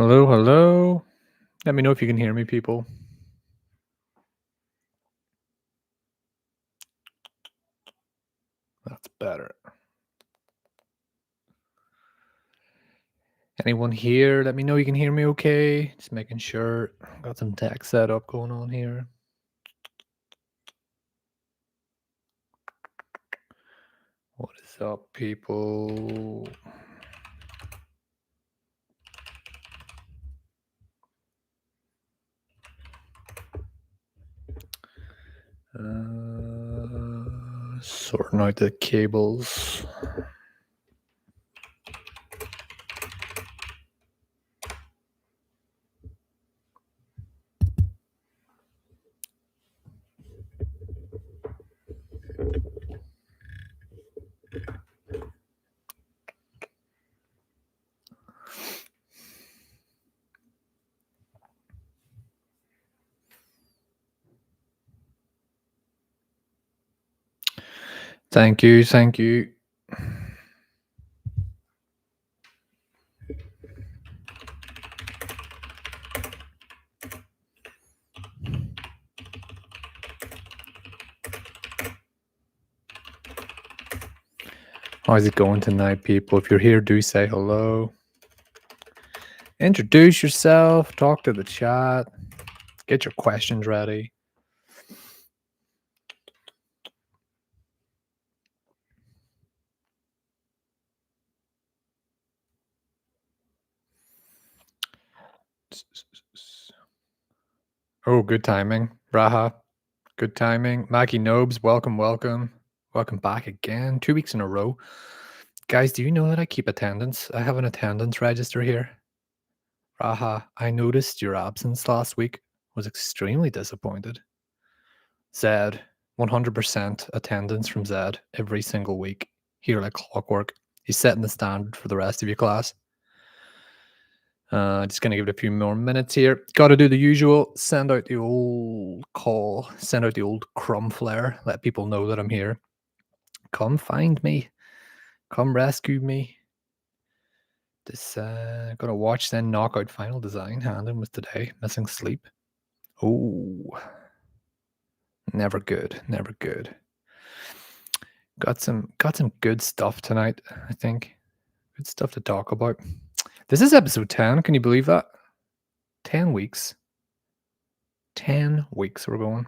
Hello, hello. Let me know if you can hear me, people. That's better. Anyone here? Let me know you can hear me okay. Just making sure. Got some tech setup going on here. What is up, people? Sorting out the cables. Thank you, thank you. How's it going tonight, people? If you're here, do say hello. Introduce yourself, talk to the chat, get your questions ready. Oh, good timing. Raha, good timing. Mackie Nobes, welcome, welcome. Welcome back again. 2 weeks in a row. Guys, do you know that I keep attendance? I have an attendance register here. Raha, I noticed your absence last week. Was extremely disappointed. Zed, 100% attendance from Zed every single week. Here like clockwork. He's setting the standard for the rest of your class. Just going to give it a few more minutes here. Got to do the usual. Send out the old call. Send out the old crumb flare. Let people know that I'm here. Come find me. Come rescue me. This got to watch then knockout final design. Handing with today. Missing sleep. Oh, never good. Never good. Got some good stuff tonight. I think good stuff to talk about. This is episode 10. Can you believe that? 10 weeks. 10 weeks we're going.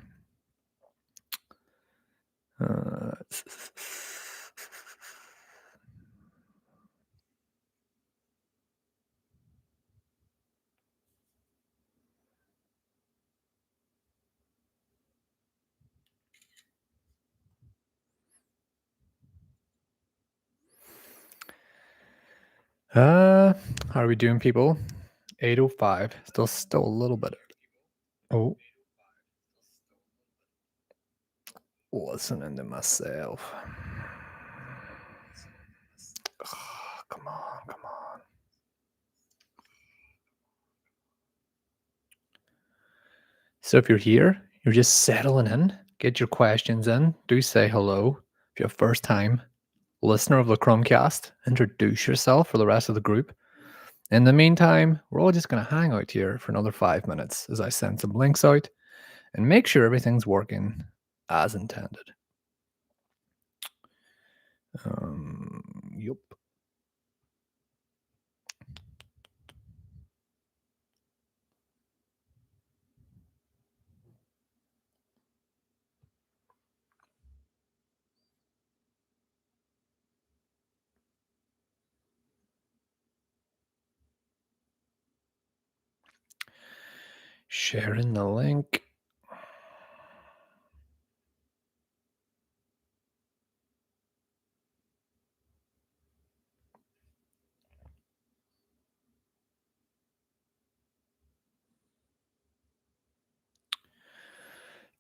How are we doing, people? 8:05. Still a little bit early. Oh. Listening to myself. Oh, come on, come on. So if you're here, you're just settling in, get your questions in, do say hello. If you're a first time listener of the CRUMCAST, introduce yourself for the rest of the group. In the meantime, we're all just going to hang out here for another 5 minutes as I send some links out and make sure everything's working as intended. Yup. Sharing the link.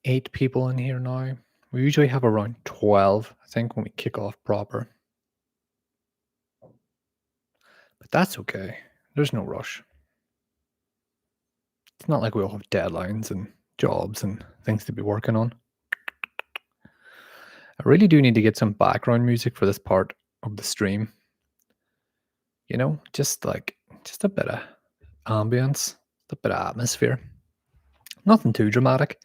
Eight people in here now. We usually have around 12, I think, when we kick off proper. But that's okay. There's no rush. It's not like we all have deadlines and jobs and things to be working on. I really do need to get some background music for this part of the stream. You know, just a bit of ambience, a bit of atmosphere. Nothing too dramatic.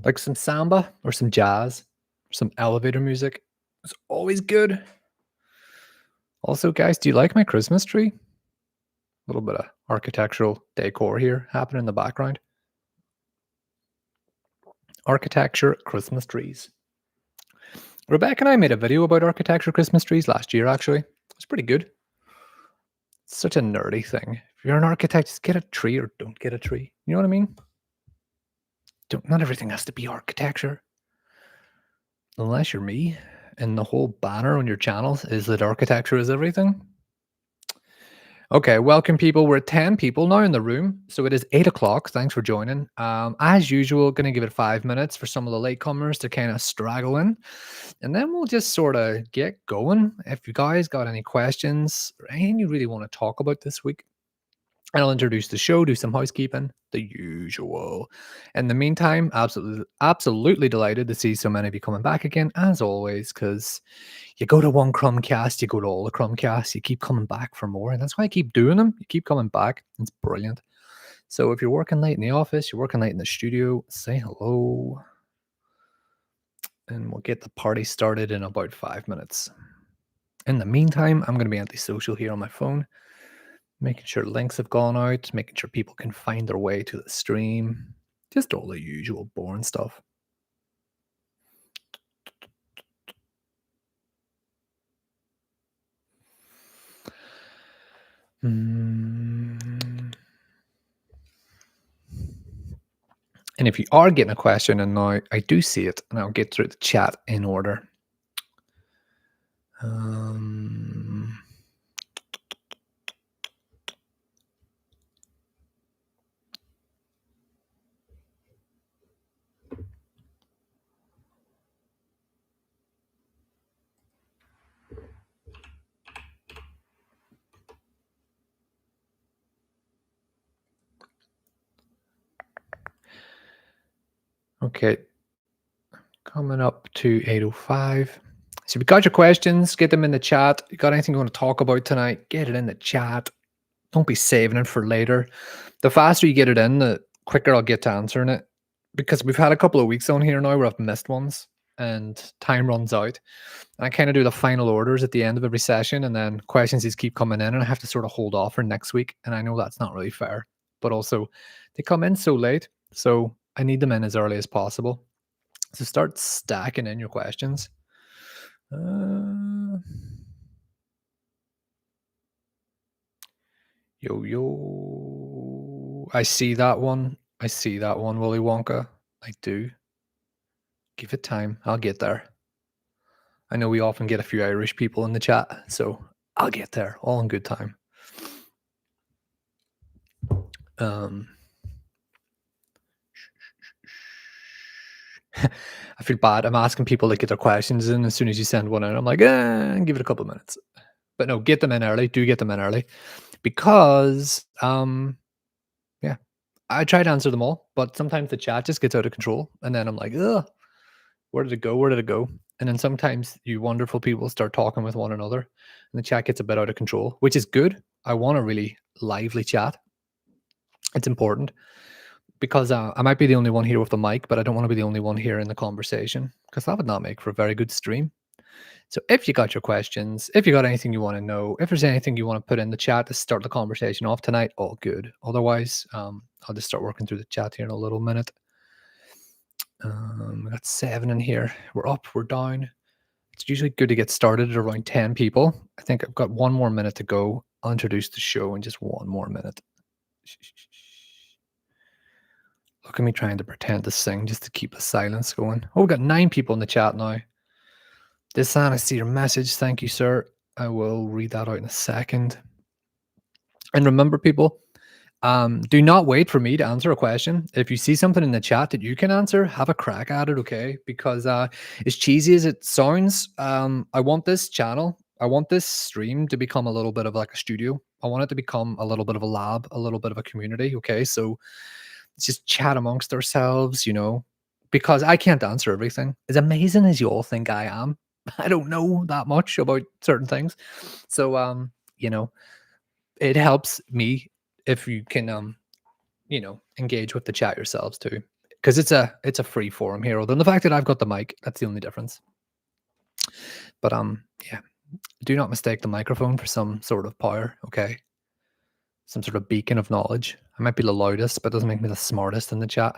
Like some samba or some jazz, some elevator music. It's always good. Also, guys, do you like my Christmas tree? A little bit of architectural decor here happening in the background. Architecture Christmas trees. Rebecca and I made a video about architecture Christmas trees last year, actually. It's pretty good. It's such a nerdy thing. If you're an architect, just get a tree or don't get a tree. You know what I mean? Not everything has to be architecture. Unless you're me and the whole banner on your channels is that architecture is everything. Okay, welcome people. We're 10 people now in the room, so it is 8 o'clock. Thanks for joining. As usual, going to give it 5 minutes for some of the latecomers to kind of straggle in, and then we'll just sort of get going. If you guys got any questions or anything you really want to talk about this week, I'll introduce the show, do some housekeeping, the usual. In the meantime, absolutely delighted to see so many of you coming back again, as always, because you go to one CRUMCAST, you go to all the CRUMCASTs, you keep coming back for more, and that's why I keep doing them. You keep coming back. It's brilliant. So if you're working late in the office, you're working late in the studio, say hello, and we'll get the party started in about 5 minutes. In the meantime, I'm going to be antisocial here on my phone, making sure links have gone out, making sure people can find their way to the stream. Just all the usual boring stuff. And if you are getting a question, and now I do see it, and I'll get through the chat in order. Okay, coming up to 8:05. So if you got your questions, get them in the chat. You got anything you want to talk about tonight, get it in the chat. Don't be saving it for later. The faster you get it in, the quicker I'll get to answering it. Because we've had a couple of weeks on here now where I've missed ones and time runs out. And I kind of do the final orders at the end of every session, and then questions just keep coming in, and I have to sort of hold off for next week. And I know that's not really fair, but also they come in so late, so I need them in as early as possible. So start stacking in your questions. Yo. I see that one. Willy Wonka. I do. Give it time. I'll get there. I know we often get a few Irish people in the chat, so I'll get there. All in good time. I feel bad. I'm asking people to get their questions in as soon as you send one in. I'm like, give it a couple of minutes. But no, get them in early. Do get them in early. Because, yeah, I try to answer them all, but sometimes the chat just gets out of control. And then I'm like, where did it go? Where did it go? And then sometimes you wonderful people start talking with one another and the chat gets a bit out of control, which is good. I want a really lively chat. It's important because I might be the only one here with the mic, but I don't want to be the only one here in the conversation because that would not make for a very good stream. So if you got your questions, if you got anything you want to know, if there's anything you want to put in the chat to start the conversation off tonight, all good. Otherwise, I'll just start working through the chat here in a little minute. We got 7 in here. We're up, we're down. It's usually good to get started at around 10 people. I think I've got 1 more minute to go. I'll introduce the show in just 1 more minute. Look at me trying to pretend to sing just to keep the silence going. Oh, we've got 9 people in the chat now. Desan, I see your message. Thank you, sir. I will read that out in a second. And remember, people, do not wait for me to answer a question. If you see something in the chat that you can answer, have a crack at it, okay? Because as cheesy as it sounds, I want this channel, I want this stream to become a little bit of like a studio. I want it to become a little bit of a lab, a little bit of a community, okay? So let's just chat amongst ourselves, you know, because I can't answer everything. As amazing as you all think I am, I don't know that much about certain things. So, you know, it helps me if you can engage with the chat yourselves too, because it's a free forum here. Although the fact that I've got the mic, that's the only difference. But yeah, do not mistake the microphone for some sort of power. Okay, some sort of beacon of knowledge. I might be the loudest, but it doesn't make me the smartest in the chat.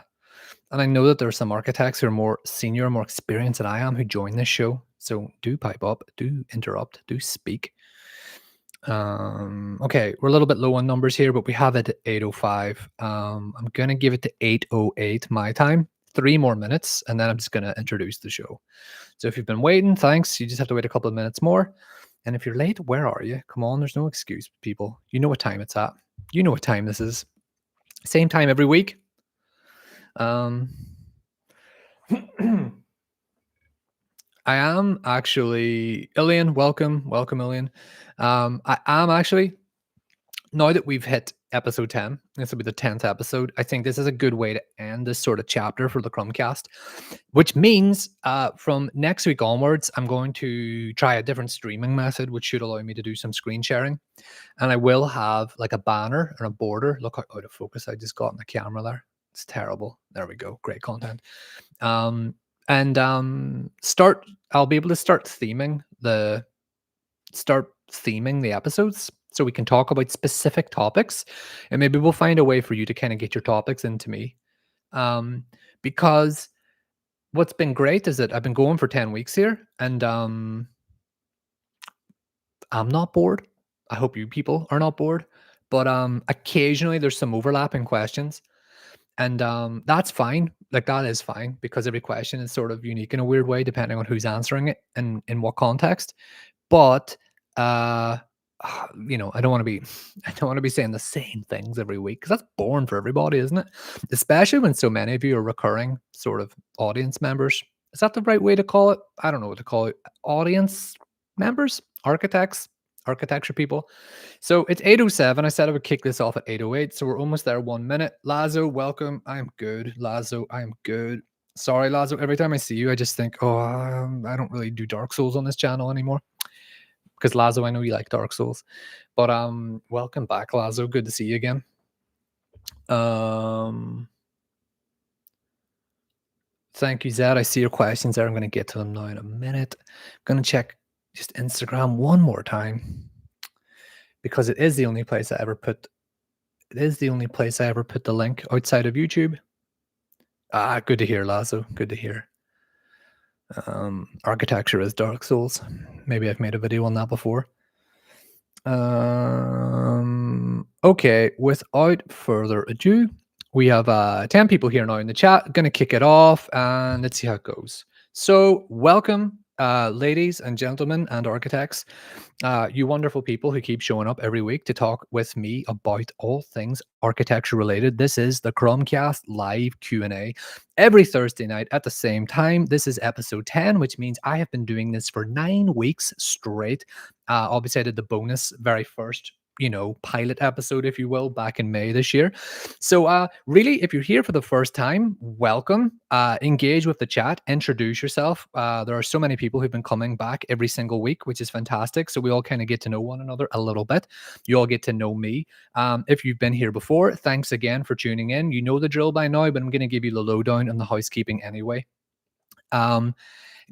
And I know that there are some architects who are more senior, more experienced than I am who join this show. So do pipe up, do interrupt, do speak. Okay, we're a little bit low on numbers here, but we have it at 8:05. I'm gonna give it to 8:08 my time. 3 more minutes, and then I'm just gonna introduce the show. So if you've been waiting, thanks. You just have to wait a couple of minutes more. And if you're late, where are you? Come on, there's no excuse, people. You know what time it's at. You know what time this is. Same time every week. I am actually Ilian. Welcome, Ilian. I am actually, now that we've hit episode 10, this will be the 10th episode. I think this is a good way to end this sort of chapter for the CRUMCAST, which means from next week onwards, I'm going to try a different streaming method, which should allow me to do some screen sharing. And I will have like a banner and a border. Look how out of focus I just got in the camera there. It's terrible. There we go. Great content. I'll be able to start theming the episodes so we can talk about specific topics, and maybe we'll find a way for you to kind of get your topics into me. Because what's been great is that I've been going for 10 weeks here, and I'm not bored. I hope you people are not bored, but occasionally there's some overlapping questions, and that's fine. Like, that is fine, because every question is sort of unique in a weird way depending on who's answering it and in what context. But I don't want to be saying the same things every week, because that's boring for everybody, isn't it? Especially when so many of you are recurring sort of audience members. Is that the right way to call it? I don't know what to call it. Audience members, architecture people. So it's 8:07. I said I would kick this off at 8:08, so we're almost there. 1 minute. Lazo, welcome. I am good. Lazo, I am good. Sorry, Lazo. Every time I see you, I just think, oh, I don't really do Dark Souls on this channel anymore. Because Lazo, I know you like Dark Souls, but welcome back, Lazo. Good to see you again. Thank you, Zed. I see your questions there. I'm going to get to them now in a minute. I'm going to check just Instagram one more time, because it is the only place I ever put. It is the only place I ever put the link outside of YouTube. Good to hear, Lazo. Good to hear. Architecture is Dark Souls. Maybe I've made a video on that before. Okay, without further ado, we have 10 people here now in the chat. Gonna kick it off, and let's see how it goes. So welcome, ladies and gentlemen and architects, you wonderful people who keep showing up every week to talk with me about all things architecture related. This is the CRUMCAST live Q&A every Thursday night at the same time. This is episode 10, which means I have been doing this for 9 weeks straight. Obviously I did the bonus very first pilot episode, if you will, back in May this year. So really, if you're here for the first time, welcome. Engage with the chat, introduce yourself. There are so many people who've been coming back every single week, which is fantastic. So we all kind of get to know one another a little bit. You all get to know me. If you've been here before, thanks again for tuning in. You know the drill by now, but I'm going to give you the lowdown on the housekeeping anyway.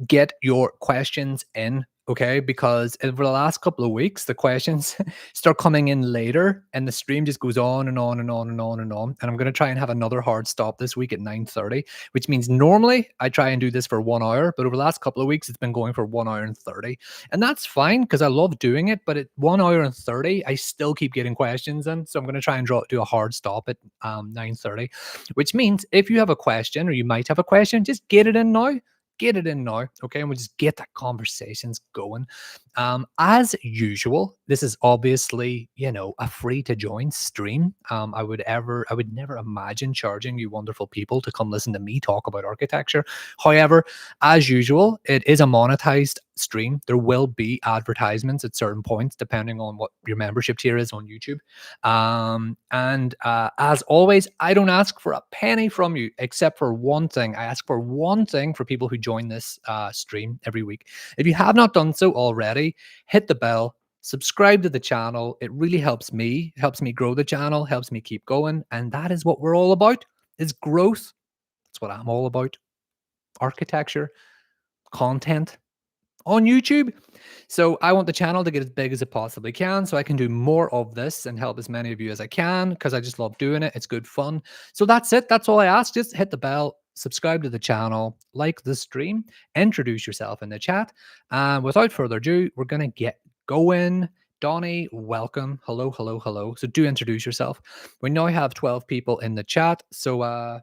Get your questions in, okay? Because over the last couple of weeks, the questions start coming in later, and the stream just goes on and on and on and on and on. And I'm going to try and have another hard stop this week at 9:30, which means normally I try and do this for 1 hour, but over the last couple of weeks, it's been going for 1 hour and 30. And that's fine, because I love doing it, but at 1 hour and 30, I still keep getting questions in. So I'm going to try and do a hard stop at 9:30, which means if you have a question, or you might have a question, just get it in now. Get it in now, okay? And we'll just get the conversations going. As usual, this is obviously, a free to join stream. I would never imagine charging you wonderful people to come listen to me talk about architecture. However, as usual, it is a monetized stream. There will be advertisements at certain points, depending on what your membership tier is on YouTube. As always, I don't ask for a penny from you, except for one thing. I ask for one thing for people who join this stream every week. If you have not done so already, hit the bell, subscribe to the channel. It really helps me grow the channel, helps me keep going. And that is what we're all about, is growth. That's what I'm all about. Architecture, content on YouTube. So I want the channel to get as big as it possibly can so I can do more of this and help as many of you as I can, because I just love doing it. It's good fun. So that's it. That's all I ask. Just hit the bell, subscribe to the channel, like the stream, introduce yourself in the chat. And without further ado, we're going to get going. Donnie, welcome. Hello, hello, hello. So do introduce yourself. We now have 12 people in the chat. So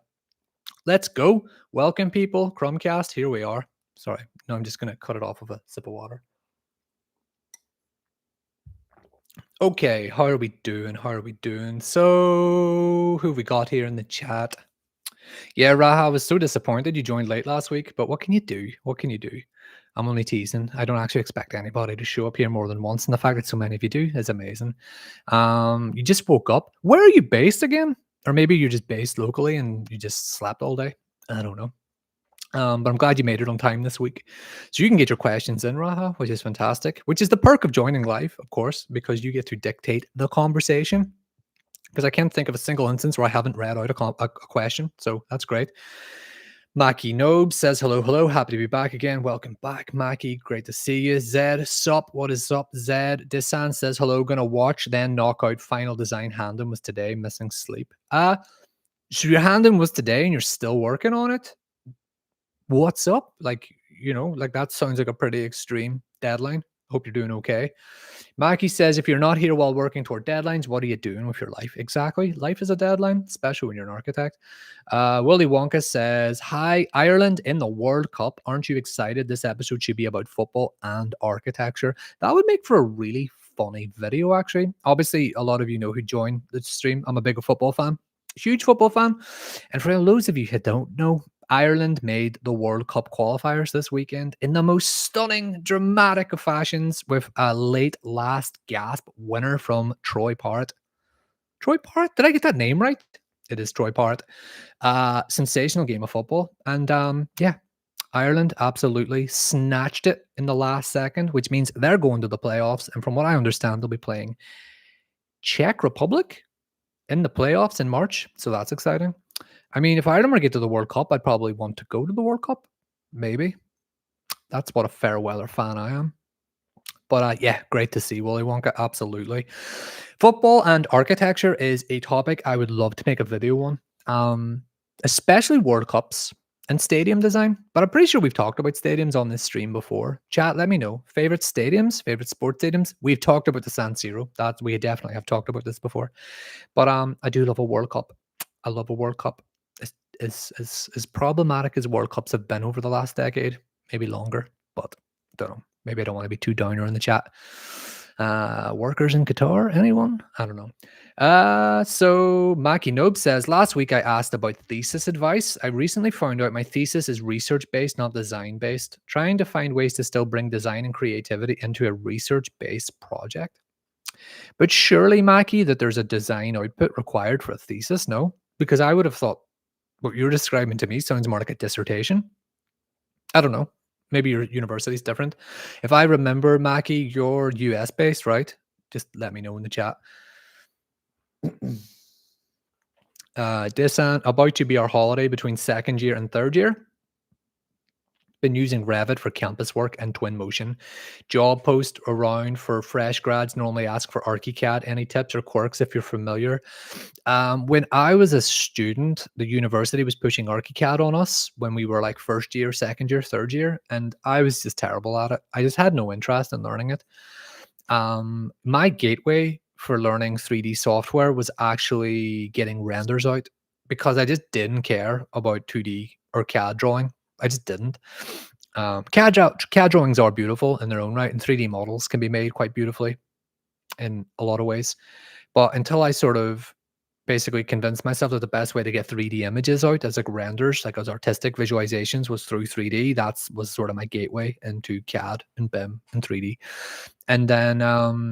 let's go. Welcome, people. CRUMCAST, here we are. Sorry. No, I'm just going to cut it off with a sip of water. Okay, how are we doing? How are we doing? So, who have we got here in the chat? Yeah, Raha, I was so disappointed you joined late last week, but what can you do? What can you do? I'm only teasing. I don't actually expect anybody to show up here more than once, and the fact that so many of you do is amazing. You just woke up. Where are you based again? Or maybe you're just based locally and you just slept all day. I don't know. But I'm glad you made it on time this week. So you can get your questions in, Raha, which is fantastic, which is the perk of joining live, of course, because you get to dictate the conversation. Because I can't think of a single instance where I haven't read out a question. So that's great. Mackie Nobe says, hello, hello. Happy to be back again. Welcome back, Mackie. Great to see you. Zed, sup? What is up, Zed? Disan says, hello. Gonna watch, then knock out. Final design Handon was today. Missing sleep. So your Handon was today and you're still working on it? What's up? Like, like that sounds like a pretty extreme deadline. Hope you're doing okay. Mackie says, if you're not here while working toward deadlines, what are you doing with your life? Exactly. Life is a deadline, especially when you're an architect. Willy Wonka says, hi, Ireland in the World Cup. Aren't you excited? This episode should be about football and architecture. That would make for a really funny video, actually. Obviously, a lot of you know who joined the stream. I'm a big football fan. Huge football fan. And for those of you who don't know, Ireland made the World Cup qualifiers this weekend in the most stunning, dramatic of fashions with a late last gasp winner from Troy Parrott. Troy Parrott? Did I get that name right? It is Troy Parrott. Sensational game of football. And yeah, Ireland absolutely snatched it in the last second, which means they're going to the playoffs. And from what I understand, they'll be playing Czech Republic in the playoffs in March. So that's exciting. I mean, if Ireland were to get to the World Cup, I'd probably want to go to the World Cup. Maybe. That's what a fair weather fan I am. But yeah, great to see Willy Wonka. Absolutely. Football and architecture is a topic I would love to make a video on, especially World Cups and stadium design. But I'm pretty sure we've talked about stadiums on this stream before. Chat, let me know. Favorite stadiums, favorite sports stadiums. We've talked about the San Siro. We definitely have talked about this before. But I do love a World Cup. I love a World Cup. As problematic as World Cups have been over the last decade, maybe longer, but I don't know. Maybe I don't want to be too downer in the chat. Workers in Qatar, anyone? I don't know. So Mackie Nobe says, last week I asked about thesis advice. I recently found out my thesis is research-based, not design-based. Trying to find ways to still bring design and creativity into a research-based project. But surely, Mackie, that there's a design output required for a thesis, no? Because I would have thought what you're describing to me sounds more like a dissertation. I don't know. Maybe your university's different. If I remember, Mackie, you're US based, right? Just let me know in the chat. Disan, about to be our holiday between second year and third year. Been using Revit for campus work and Twinmotion. Job post around for fresh grads normally ask for ArchiCAD. Any tips or quirks if you're familiar? When I was a student, the university was pushing ArchiCAD on us when we were like first year, second year, third year, and I was just terrible at it. I just had no interest in learning it. My gateway for learning 3D software was actually getting renders out, because I just didn't care about 2D or CAD drawing. I just didn't. CAD drawings are beautiful in their own right, and 3D models can be made quite beautifully in a lot of ways. But until I sort of basically convinced myself that the best way to get 3D images out as like renders, like as artistic visualizations, was through 3D, that was sort of my gateway into CAD and BIM and 3D. And then,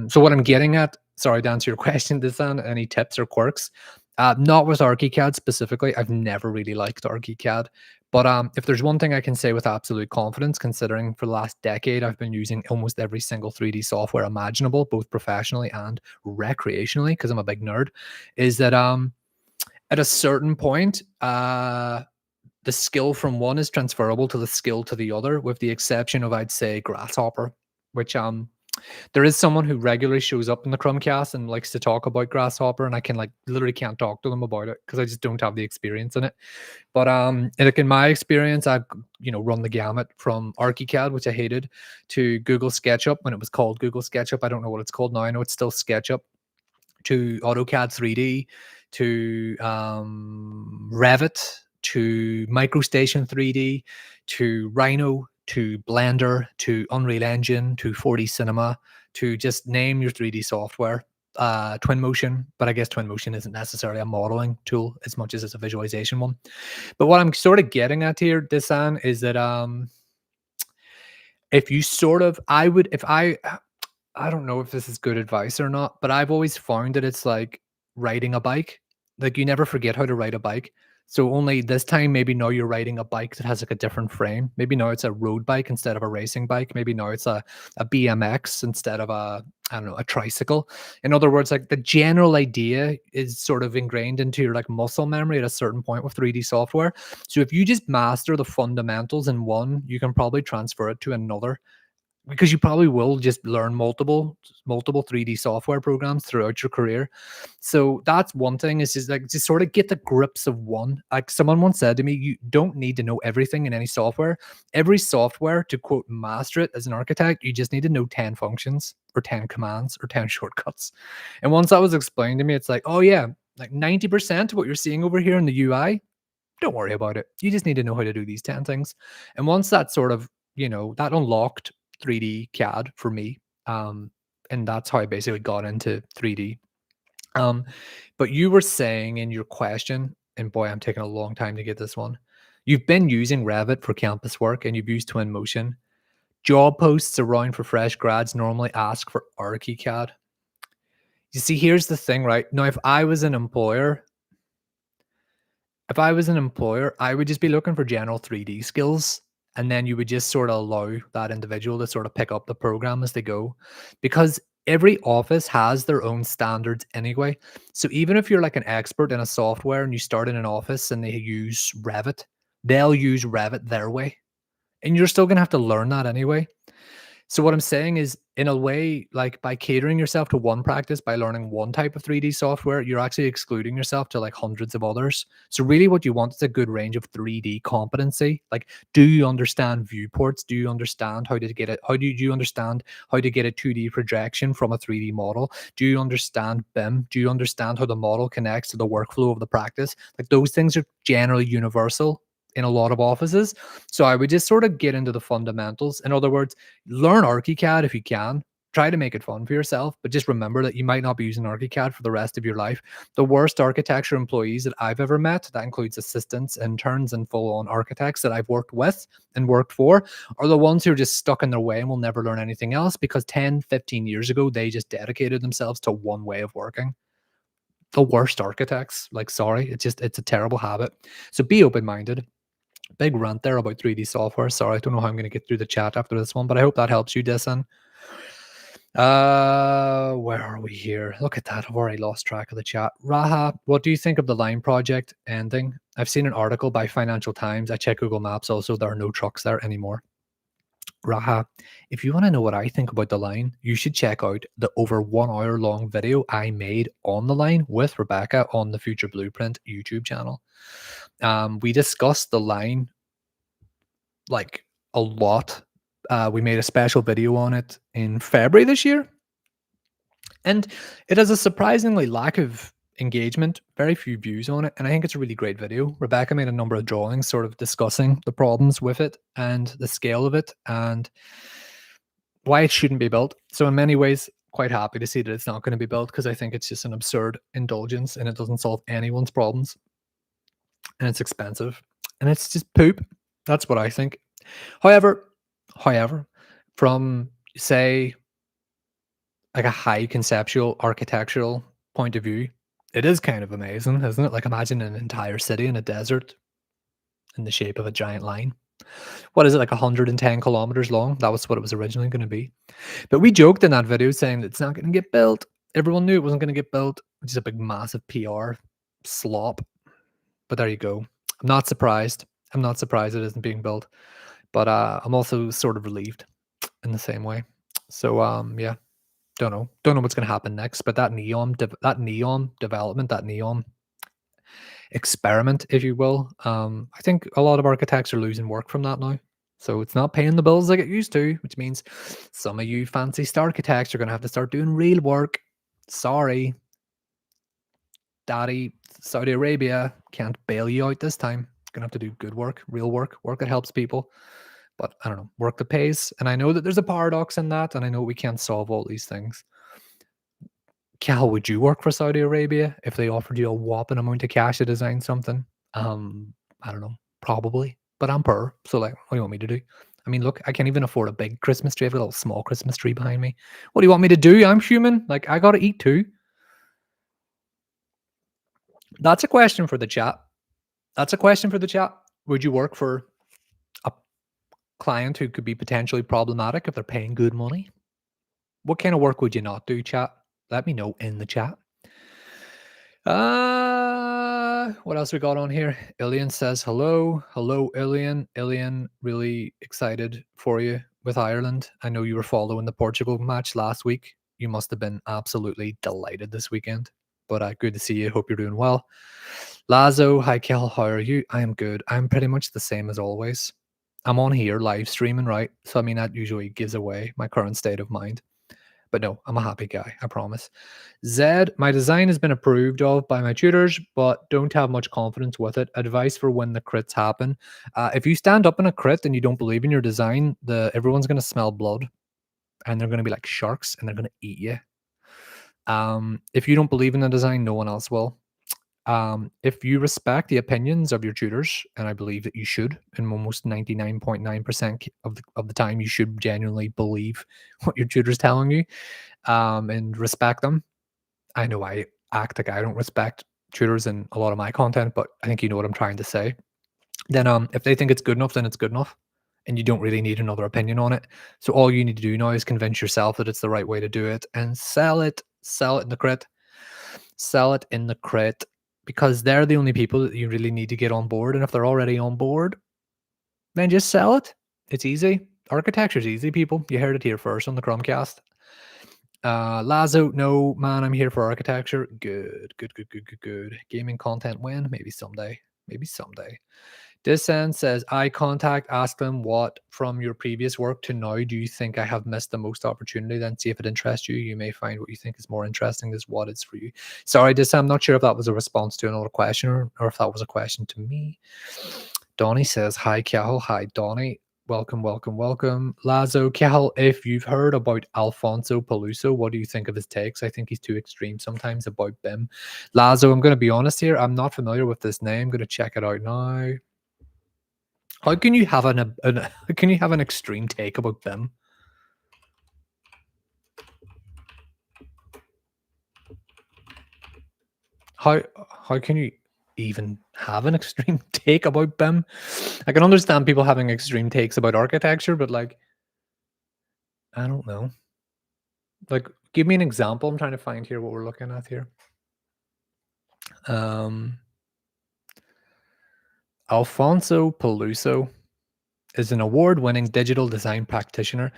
so what I'm getting at, sorry to answer your question, Disan, any tips or quirks? Not with ArchiCAD specifically. I've never really liked ArchiCAD. But if there's one thing I can say with absolute confidence, considering for the last decade I've been using almost every single 3D software imaginable, both professionally and recreationally, because I'm a big nerd, is that at a certain point, the skill from one is transferable to the skill to the other, with the exception of, I'd say, Grasshopper, which there is someone who regularly shows up in the Crumbcast and likes to talk about Grasshopper, and I can like literally can't talk to them about it because I just don't have the experience in it. But like in my experience, I've run the gamut from ArchiCAD, which I hated, to Google SketchUp when it was called Google SketchUp. I don't know what it's called now. I know it's still SketchUp, to AutoCAD 3D, to Revit, to MicroStation 3D, to Rhino, to Blender, to Unreal Engine, to 4D Cinema, to just name your 3D software. Twinmotion, but I guess Twinmotion isn't necessarily a modeling tool as much as it's a visualization one. But what I'm sort of getting at here, Disan, is that if you sort of, I would, if I don't know if this is good advice or not, but I've always found that it's like riding a bike. Like you never forget how to ride a bike. So only this time, maybe now you're riding a bike that has like a different frame. Maybe now it's a road bike instead of a racing bike. Maybe now it's a BMX instead of I don't know, a tricycle. In other words, like the general idea is sort of ingrained into your like muscle memory at a certain point with 3D software. So if you just master the fundamentals in one, you can probably transfer it to another, because you probably will just learn multiple 3D software programs throughout your career. So that's one thing, is just like just sort of get the grips of one. Like someone once said to me, you don't need to know everything in any software. Every software, to quote, master it as an architect, you just need to know 10 functions or 10 commands or 10 shortcuts. And once that was explained to me, it's like, oh yeah, like 90% of what you're seeing over here in the UI, don't worry about it. You just need to know how to do these 10 things. And once that sort of, that unlocked 3D CAD for me. And that's how I basically got into 3D. But you were saying in your question, and boy, I'm taking a long time to get this one. You've been using Revit for campus work and you've used Twinmotion. Job posts around for fresh grads normally ask for ArchiCAD. You see, here's the thing, right? Now, if I was an employer, I would just be looking for general 3D skills. And then you would just sort of allow that individual to sort of pick up the program as they go. Because every office has their own standards anyway. So even if you're like an expert in a software and you start in an office and they use Revit, they'll use Revit their way. And you're still going to have to learn that anyway. So what I'm saying is, in a way, like by catering yourself to one practice, by learning one type of 3D software, you're actually excluding yourself to like hundreds of others. So really what you want is a good range of 3D competency. Like, do you understand viewports? Do you understand how to get it? Do you understand how to get a 2D projection from a 3D model? Do you understand BIM? Do you understand how the model connects to the workflow of the practice? Like those things are generally universal in a lot of offices. So I would just sort of get into the fundamentals. In other words, learn ArchiCAD if you can. Try to make it fun for yourself, but just remember that you might not be using ArchiCAD for the rest of your life. The worst architecture employees that I've ever met, that includes assistants, interns, and full-on architects that I've worked with and worked for, are the ones who are just stuck in their way and will never learn anything else because 10, 15 years ago, they just dedicated themselves to one way of working. The worst architects, like, sorry, it's a terrible habit. So be open-minded. Big rant there about 3D software. Sorry, I don't know how I'm going to get through the chat after this one, but I hope that helps you, Disan. Where are we here? Look at that. I've already lost track of the chat. Raha, what do you think of the line project ending? I've seen an article by Financial Times. I check Google Maps also. There are no trucks there anymore. Raha, if you want to know what I think about the line, you should check out the over 1 hour long video I made on the line with Rebecca on the Future Blueprint YouTube channel. We discussed the line like a lot. We made a special video on it in February this year, and it has a surprisingly lack of engagement, very few views on it, and I think it's a really great video. Rebecca made a number of drawings sort of discussing the problems with it and the scale of it and why it shouldn't be built. So in many ways, quite happy to see that it's not going to be built, because I think it's just an absurd indulgence and it doesn't solve anyone's problems, and it's expensive and it's just poop. That's what I think. However, from say like a high conceptual architectural point of view, it is kind of amazing, isn't it? Like imagine an entire city in a desert. in the shape of a giant line. What is it, like 110 kilometers long? That was what it was originally going to be. But we joked in that video saying that it's not going to get built. Everyone knew it wasn't going to get built, which is a big, massive PR slop. But there you go. I'm not surprised. I'm not surprised it isn't being built. But I'm also sort of relieved in the same way. So yeah, don't know what's going to happen next. But that neon development, that neon experiment, if you will, I think a lot of architects are losing work from that now. So it's not paying the bills like it used to, which means some of you fancy star architects are going to have to start doing real work. Sorry, daddy, Saudi Arabia can't bail you out this time. Gonna have to do good work, real work, work that helps people. But I don't know, work that pays. And I know that there's a paradox in that, and I know we can't solve all these things. How would you work for Saudi Arabia if they offered you a whopping amount of cash to design something? I don't know, probably. But I'm poor, so like, what do you want me to do? I mean, look, I can't even afford a big Christmas tree. I've got a little small Christmas tree behind me. What do you want me to do? I'm human. Like, I gotta eat too. That's a question for the chat. That's a question for the chat. Would you work for a client who could be potentially problematic if they're paying good money? What kind of work would you not do, chat? Let me know in the chat. What else we got on here? Ilian says hello. Hello, Ilian. Ilian, really excited for you with Ireland. I know you were following the Portugal match last week. You must have been absolutely delighted this weekend. But good to see you. Hope you're doing well. Lazo, hi Kel, how are you? I am good. I'm pretty much the same as always. I'm on here live streaming, right? So I mean that usually gives away my current state of mind. But no, I'm a happy guy, I promise. Zed, my design has been approved of by my tutors, but don't have much confidence with it. Advice for when the crits happen. If you stand up in a crit and you don't believe in your design, everyone's going to smell blood and they're going to be like sharks and they're going to eat you. If you don't believe in the design, no one else will. If you respect the opinions of your tutors, and I believe that you should, and almost 99.9% of the time, you should genuinely believe what your tutor's telling you, and respect them. I know I act like I don't respect tutors in a lot of my content, but I think you know what I'm trying to say. Then, if they think it's good enough, then it's good enough, and you don't really need another opinion on it. So all you need to do now is convince yourself that it's the right way to do it and sell it. Sell it in the crit. Sell it in the crit because they're the only people that you really need to get on board. And if they're already on board, then just sell it. It's easy. Architecture's easy, people. You heard it here first on the CRUMCAST. Lazo, no, man, I'm here for architecture. Good, good, good, good, good, good. Gaming content when? Maybe someday. Maybe someday. Dissent says, eye contact, ask them what from your previous work to now do you think I have missed the most opportunity, then see if it interests you. You may find what you think is more interesting is what is for you. Sorry, Dissent, I'm not sure if that was a response to another question or if that was a question to me. Donnie says, hi, Cahill. Hi, Donnie. Welcome, welcome, welcome. Lazo, Cahill, if you've heard about Alfonso Peluso, what do you think of his takes? I think he's too extreme sometimes about BIM. Lazo, I'm going to be honest here. I'm not familiar with this name. I'm going to check it out now. How can you have an extreme take about them? How can you even have an extreme take about BIM? I can understand people having extreme takes about architecture, but like, I don't know. Like, give me an example. I'm trying to find here what we're looking at here. Alfonso Peluso is an award-winning digital design practitioner.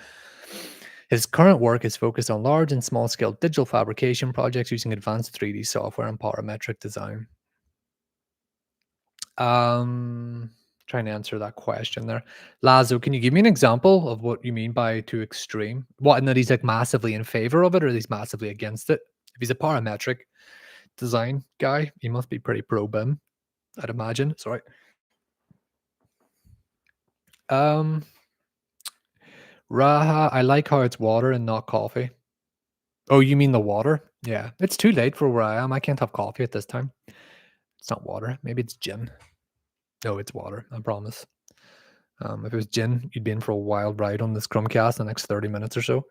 His current work is focused on large and small-scale digital fabrication projects using advanced 3D software and parametric design. Trying to answer that question there. Lazo, can you give me an example of what you mean by too extreme? What, and that he's like massively in favor of it or he's massively against it? If he's a parametric design guy, he must be pretty pro BIM, I'd imagine. Sorry. Raha, I like how it's water and not coffee. Oh, you mean the water? Yeah. It's too late for where I am. I can't have coffee at this time. It's not water. Maybe it's gin. No, it's water. I promise. If it was gin, you'd be in for a wild ride on this CRUMCAST the next 30 minutes or so.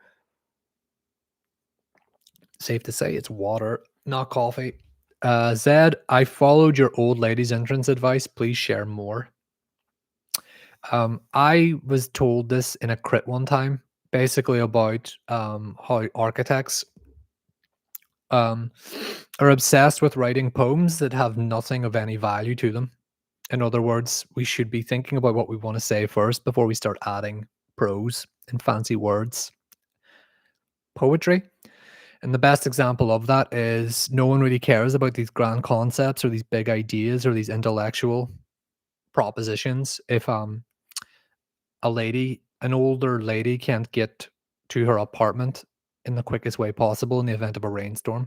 Safe to say it's water, not coffee. Zed, I followed your old lady's entrance advice. Please share more. I was told this in a crit one time, basically about how architects um, are obsessed with writing poems that have nothing of any value to them. In other words, we should be thinking about what we want to say first before we start adding prose and fancy words. Poetry. And the best example of that is no one really cares about these grand concepts or these big ideas or these intellectual propositions if an older lady can't get to her apartment in the quickest way possible in the event of a rainstorm.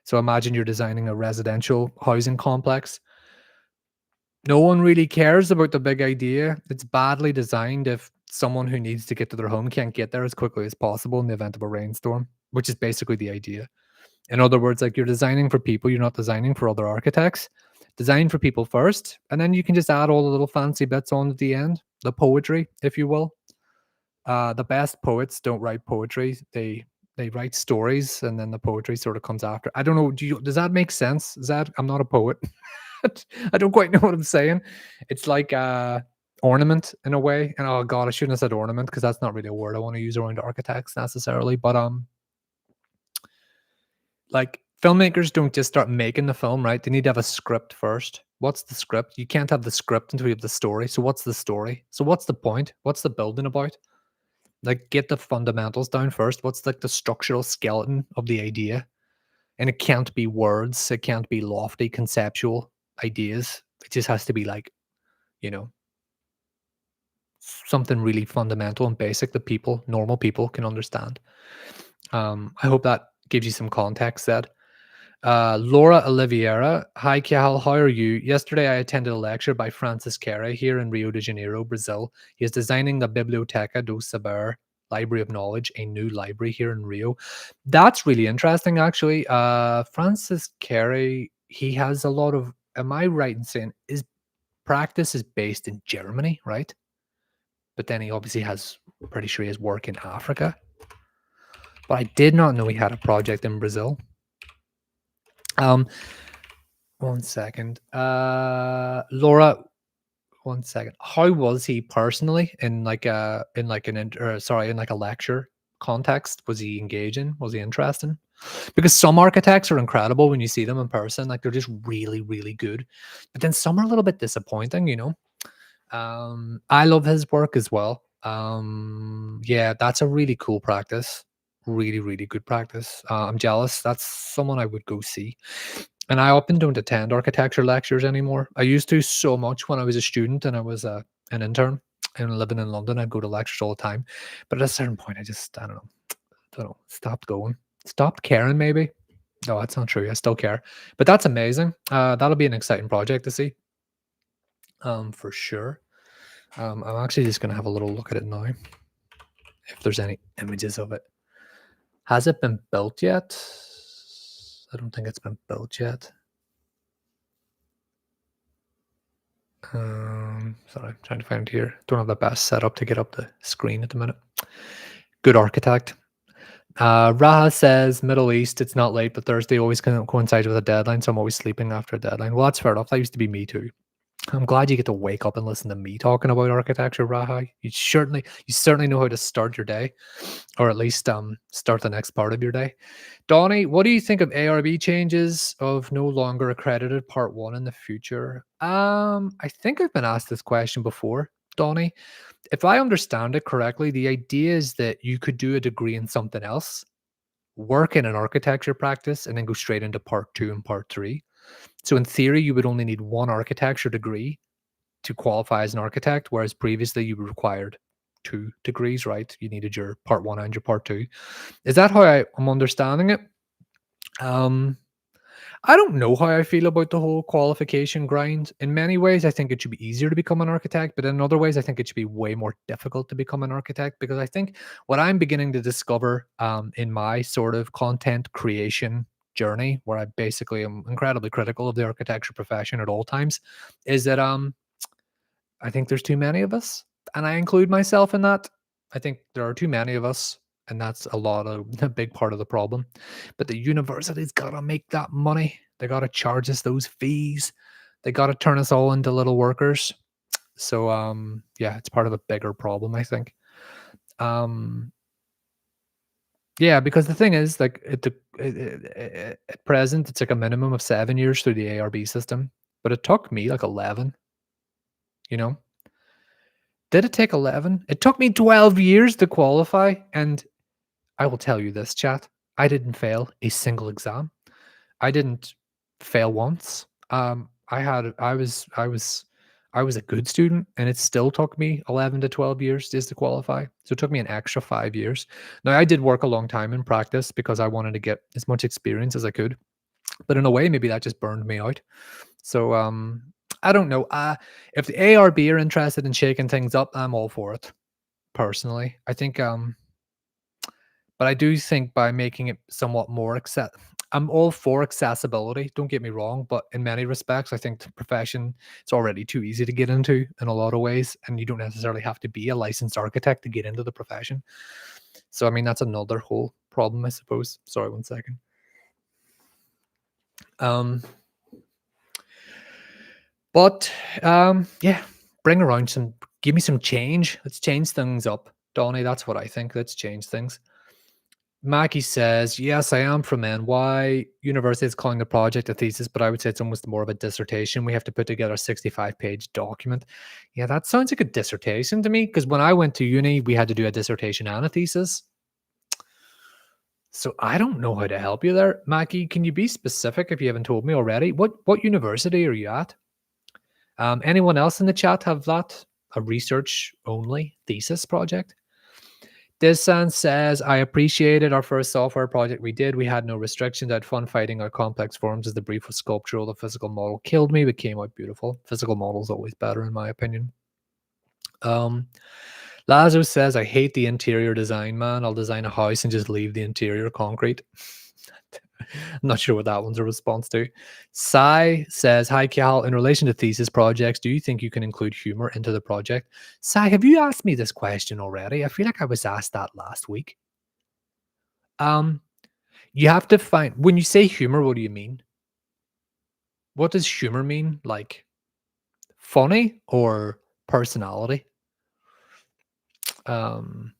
So imagine you're designing a residential housing complex. No one really cares about the big idea. It's badly designed if someone who needs to get to their home can't get there as quickly as possible in the event of a rainstorm, which is basically the idea. In other words, like you're designing for people, you're not designing for other architects. Design for people first, and then you can just add all the little fancy bits on at the end, the poetry, if you will. The best poets don't write poetry; they write stories, and then the poetry sort of comes after. I don't know. Does that make sense? Is that I'm not a poet. I don't quite know what I'm saying. It's like ornament in a way. And oh god, I shouldn't have said ornament because that's not really a word I want to use around architects necessarily. But like filmmakers don't just start making the film, right? They need to have a script first. What's the script? You can't have the script until you have the story. So what's the story? So what's the point? What's the building about? Like get the fundamentals down first. What's like the structural skeleton of the idea? And it can't be words. It can't be lofty conceptual ideas. It just has to be like, you know, something really fundamental and basic that normal people can understand. I hope that gives you some context that Laura Oliveira, hi Cal, how are you? Yesterday I attended a lecture by Francis Carey here in Rio de Janeiro, Brazil. He is designing the Biblioteca do Saber, Library of Knowledge, a new library here in Rio. That's really interesting, actually. Francis Carey, he has a lot of, am I right in saying his practice is based in Germany, right? But then he obviously has, pretty sure he has work in Africa. But I did not know he had a project in Brazil. Um, One second. Laura, one second. How was he personally in like in like a lecture context? Was he engaging? Was he interesting? Because some architects are incredible when you see them in person, like they're just really, really good. But then some are a little bit disappointing, you know. I love his work as well. Yeah, that's a really cool practice. Really, really good practice. I'm jealous. That's someone I would go see. And I often don't attend architecture lectures anymore. I used to so much when I was a student and I was an intern and living in London. I'd go to lectures all the time. But at a certain point, I don't know, stopped going, stopped caring maybe. No, that's not true. I still care. But that's amazing. That'll be an exciting project to see, for sure. I'm actually just going to have a little look at it now, if there's any images of it. Has it been built yet? I don't think it's been built yet. Sorry, I'm trying to find it here. Don't have the best setup to get up the screen at the minute. Good architect. Raha says Middle East, it's not late, but Thursday always coincides with a deadline, so I'm always sleeping after a deadline. Well, that's fair enough. That used to be me too. I'm glad you get to wake up and listen to me talking about architecture, Raha. You certainly know how to start your day, or at least start the next part of your day. Donnie, what do you think of ARB changes of no longer accredited part one in the future? I think I've been asked this question before, Donnie. If I understand it correctly, the idea is that you could do a degree in something else, work in an architecture practice, and then go straight into part two and part three. So in theory, you would only need one architecture degree to qualify as an architect, whereas previously you required two degrees, right? You needed your part one and your part two. Is that how I'm understanding it? Um, I don't know how I feel about the whole qualification grind. In many ways, I think it should be easier to become an architect, but in other ways, I think it should be way more difficult to become an architect because I think what I'm beginning to discover in my sort of content creation journey, where I basically am incredibly critical of the architecture profession at all times, is that I think there's too many of us, and I include myself in that. I think there are too many of us, and that's a big part of the problem. But the university's gotta make that money. They gotta charge us those fees. They gotta turn us all into little workers. So yeah, it's part of a bigger problem, I think. Um yeah, because the thing is, like, at present, it's like a minimum of 7 years through the ARB system, but it took me like 11. You know, did it take 11? It took me 12 years to qualify, and I will tell you this, chat. I didn't fail a single exam. I didn't fail once. I was a good student, and it still took me 11 to 12 years just to qualify. So it took me an extra 5 years. Now I did work a long time in practice because I wanted to get as much experience as I could. But in a way, maybe that just burned me out. So I don't know. If the ARB are interested in shaking things up, I'm all for it. Personally, I think but I do think by making it somewhat more I'm all for accessibility, don't get me wrong, but in many respects, I think the profession it's already too easy to get into in a lot of ways, and you don't necessarily have to be a licensed architect to get into the profession. So I mean, that's another whole problem, I suppose. Sorry, one second. Um, but yeah, bring around some, give me some change. Let's change things up, Donny. That's what I think. Let's change things. Mackie says, "Yes, I am from NY. University is calling the project a thesis, but I would say it's almost more of a dissertation. We have to put together a 65-page document." Yeah, that sounds like a dissertation to me, because when I went to uni, we had to do a dissertation and a thesis. So I don't know how to help you there. Mackie, can you be specific if you haven't told me already? What university are you at? Anyone else in the chat have that? A research only thesis project? Disan says, I appreciated our first software project we did. We had no restrictions. I had fun fighting our complex forms as the brief was sculptural. The physical model killed me, but came out beautiful. Physical model is always better, in my opinion. Um, Lazo says, I hate the interior design, man. I'll design a house and just leave the interior concrete. I'm not sure what that one's a response to. Sai says, Hi, Cal. In relation to thesis projects, do you think you can include humor into the project? Sai, have you asked me this question already? I feel like I was asked that last week. Um, you have to find when you say humor, what do you mean? What does humor mean? Like funny or personality? Um,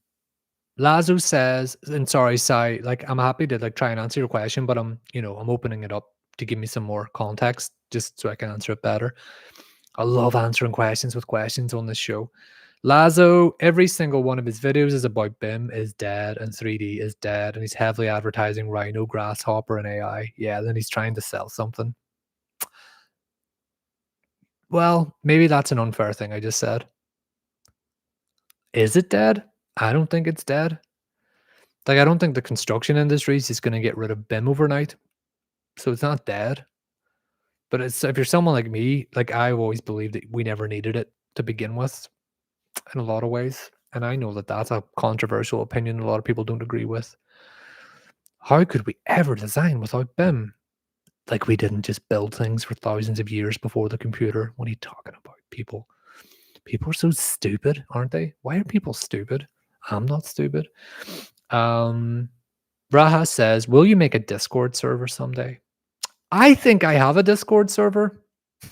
Lazo says, and sorry, Sai, like I'm happy to like try and answer your question, but I'm opening it up to give me some more context just so I can answer it better. I love answering questions with questions on this show. Lazo, every single one of his videos is about BIM is dead and 3D is dead, and he's heavily advertising Rhino, Grasshopper, and AI. Yeah, then he's trying to sell something. Well, maybe that's an unfair thing I just said. Is it dead? I don't think it's dead. Like, I don't think the construction industry is just going to get rid of BIM overnight. So it's not dead. But it's if you're someone like me, like I've always believed that we never needed it to begin with in a lot of ways. And I know that that's a controversial opinion a lot of people don't agree with. How could we ever design without BIM? Like we didn't just build things for thousands of years before the computer. What are you talking about, people? People are so stupid, aren't they? Why are people stupid? I'm not stupid. Um, Raha says, "Will you make a Discord server someday?" I think I have a Discord server. I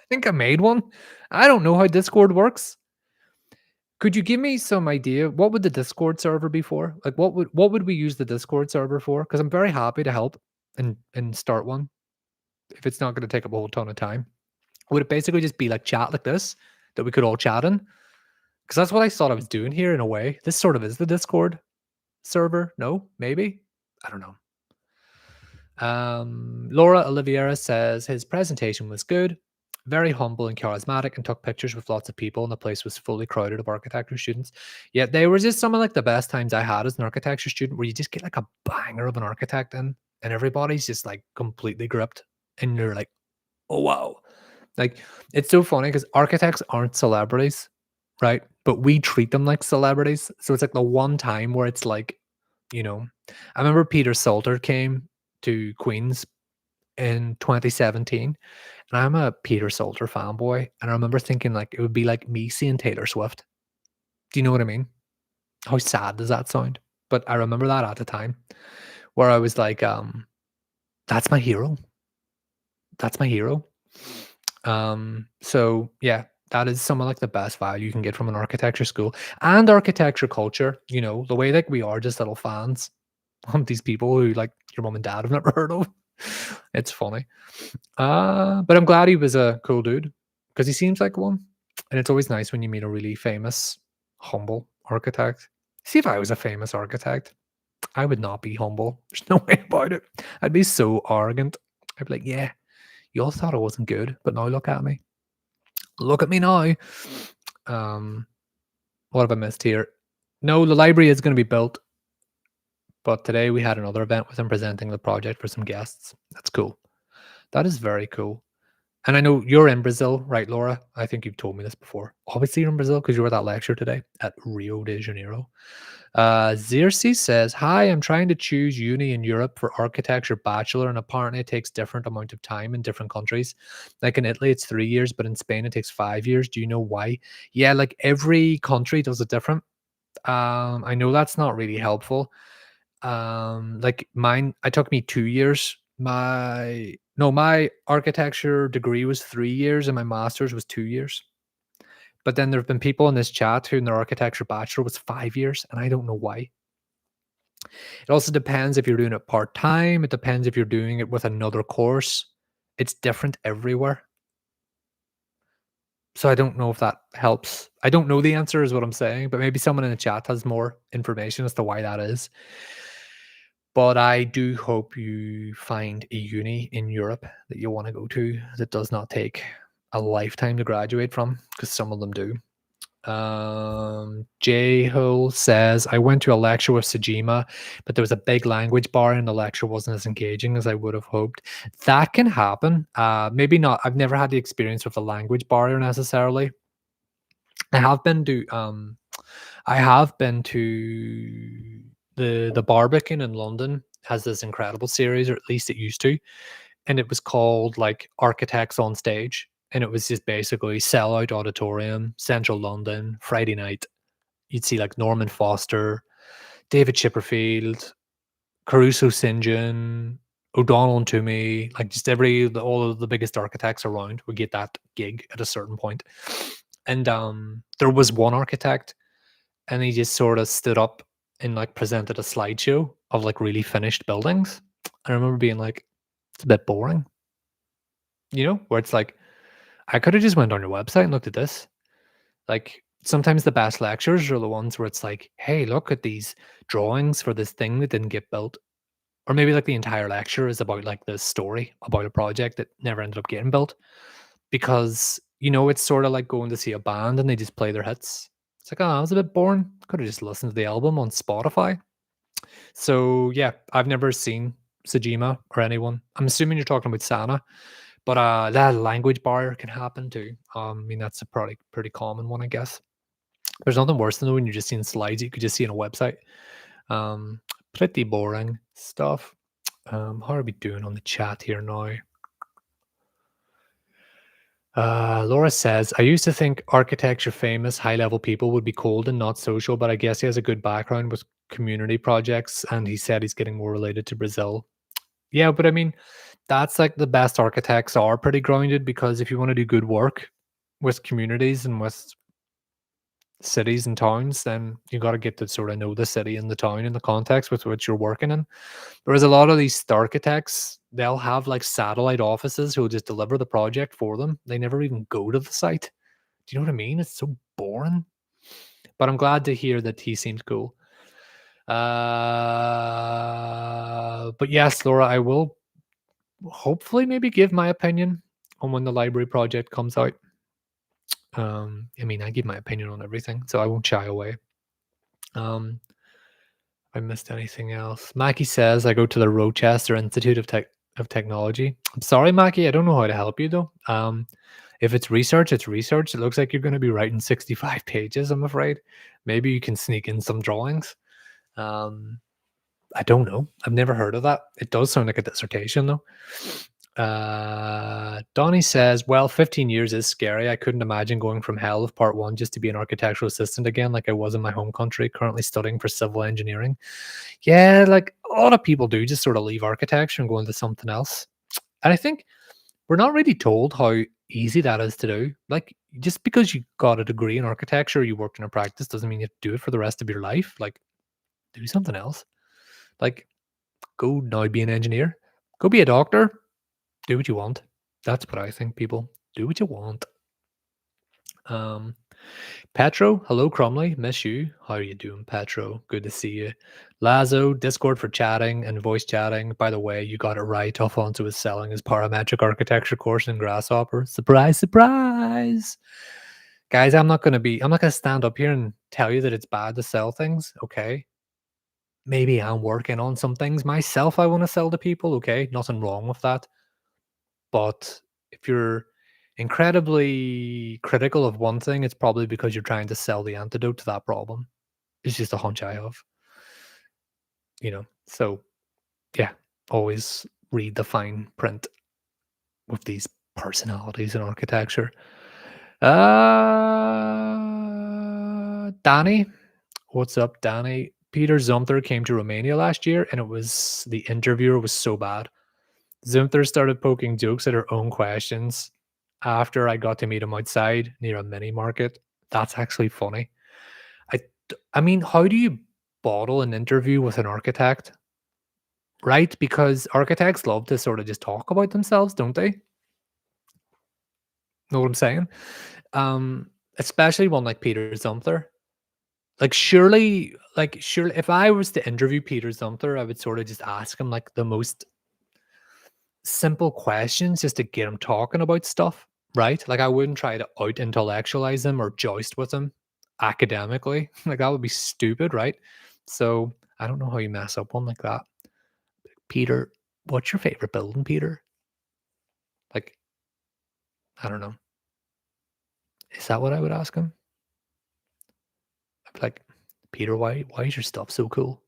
think I made one. I don't know how Discord works. Could you give me some idea? What would the Discord server be for? Like, what would we use the Discord server for? Because I'm very happy to help and start one if it's not going to take up a whole ton of time. Would it basically just be like chat like this that we could all chat in? Because that's what I thought I was doing here in a way. This sort of is the Discord server. No, maybe I don't know. Laura Oliveira says his presentation was good, very humble and charismatic, and took pictures with lots of people, and the place was fully crowded of architecture students. Yeah, they were just some of like the best times I had as an architecture student, where you just get like a banger of an architect in, and everybody's just like completely gripped, and you're like, oh wow. Like it's so funny because architects aren't celebrities, right? But we treat them like celebrities. So it's like the one time where it's like, you know, I remember Peter Salter came to Queens in 2017, and I'm a Peter Salter fanboy. And I remember thinking like it would be like me seeing Taylor Swift. Do you know what I mean? How sad does that sound? But I remember that at the time where I was like, that's my hero. That's my hero. So yeah, That is some of like the best value you can get from an architecture school and architecture culture. The way like we are just little fans of these people who like your mom and dad have never heard of. It's funny. But I'm glad he was a cool dude because he seems like one. And it's always nice when you meet a really famous, humble architect. See, if I was a famous architect, I would not be humble. There's no way about it. I'd be so arrogant. I'd be like, yeah, you all thought I wasn't good, but now look at me. Look at me now. Um, what have I missed here? No, the library is going to be built, but today we had another event with him presenting the project for some guests. That's cool. That is very cool. And I know you're in Brazil, right, Laura? I think you've told me this before. Obviously, you're in Brazil because you were at that lecture today at Rio de Janeiro. Xerxes says, "Hi, I'm trying to choose uni in Europe for architecture bachelor, and apparently it takes different amount of time in different countries. Like in Italy, it's 3 years, but in Spain, it takes 5 years. Do you know why?" Yeah, like every country does it different. I know that's not really helpful. Like mine, it took me 2 years. My architecture degree was 3 years, and my master's was 2 years. But then there have been people in this chat who in their architecture bachelor was 5 years, and I don't know why. It also depends if you're doing it part time. It depends if you're doing it with another course. It's different everywhere. So I don't know if that helps. I don't know the answer, is what I'm saying, but maybe someone in the chat has more information as to why that is. But I do hope you find a uni in Europe that you want to go to that does not take a lifetime to graduate from, because some of them do. J Hull says, I went to a lecture with Sajima, but there was a big language bar and the lecture wasn't as engaging as I would have hoped. That can happen. Maybe not. I've never had the experience with a language barrier necessarily. I have been to the Barbican in London has this incredible series, or at least it used to, and it was called like Architects on Stage, and it was just basically sellout auditorium, central London, Friday night. You'd see like Norman Foster, David Chipperfield, Caruso St. John, O'Donnell and Toomey, like just all of the biggest architects around would get that gig at a certain point. And there was one architect, and he just sort of stood up and like presented a slideshow of like really finished buildings. I remember being like, it's a bit boring, where it's like, I could have just went on your website and looked at this. Like sometimes the best lectures are the ones where it's like, hey, look at these drawings for this thing that didn't get built. Or maybe like the entire lecture is about like the story about a project that never ended up getting built. Because, it's sort of like going to see a band and they just play their hits. It's like, oh, that was a bit boring. Could have just listened to the album on Spotify. So yeah, I've never seen Sajima or anyone. I'm assuming you're talking about Sana, but that language barrier can happen too. I mean, that's a pretty common one, I guess. There's nothing worse than when you're just seeing slides you could just see on a website. Pretty boring stuff. How are we doing on the chat here now? Laura says, I used to think architecture famous, high level people would be cold and not social, but I guess he has a good background with community projects and he said he's getting more related to Brazil. Yeah, but I mean, that's like the best architects are pretty grounded, because if you want to do good work with communities and with cities and towns, then you got to get to sort of know the city and the town and the context with which you're working in. Whereas a lot of these architects, they'll have like satellite offices who'll just deliver the project for them. They never even go to the site. Do you know what I mean? It's so boring. But I'm glad to hear that he seems cool. But yes, Laura, I will hopefully maybe give my opinion on when the library project comes out. I mean, I give my opinion on everything, so I won't shy away. I missed anything else. Mackie says I go to the Rochester Institute of Technology. I'm sorry, Mackie, I don't know how to help you though. If it's research, it's research. It looks like you're going to be writing 65 pages, I'm afraid. Maybe you can sneak in some drawings. I don't know. I've never heard of that. It does sound like a dissertation though. Donnie says, well, 15 years is scary. I couldn't imagine going from hell of part one just to be an architectural assistant again, like I was in my home country, currently studying for civil engineering. Yeah, like a lot of people do just sort of leave architecture and go into something else. And I think we're not really told how easy that is to do. Like, just because you got a degree in architecture, you worked in a practice, doesn't mean you have to do it for the rest of your life. Like, do something else. Like, go now be an engineer. Go be a doctor. Do what you want. That's what I think, people. Do what you want. Um, Petro, hello Cromley, miss you. How are you doing, Petro? Good to see you. Lazo, Discord for chatting and voice chatting. By the way, you got it right. Alfonso is selling his parametric architecture course in Grasshopper. Surprise, surprise. Guys, I'm not gonna stand up here and tell you that it's bad to sell things, okay? Maybe I'm working on some things myself I want to sell to people, okay? Nothing wrong with that. But if you're incredibly critical of one thing, it's probably because you're trying to sell the antidote to that problem. It's just a hunch I have, you know. So yeah, always read the fine print with these personalities in architecture. Danny, what's up, Danny? Peter Zumthor came to Romania last year, and the interviewer was so bad. Zumthor started poking jokes at her own questions after I got to meet him outside near a mini market. That's actually funny. I mean, how do you bottle an interview with an architect? Right? Because architects love to sort of just talk about themselves, don't they? Know what I'm saying? Especially one like Peter Zumthor. Surely, if I was to interview Peter Zumthor, I would sort of just ask him like the most simple questions just to get him talking about stuff, right? Like I wouldn't try to out intellectualize him or joust with him academically. Like that would be stupid, right? So I don't know how you mess up one like that. Peter, what's your favorite building, Peter? Like, I don't know. Is that what I would ask him? I'd be like, Peter, why is your stuff so cool?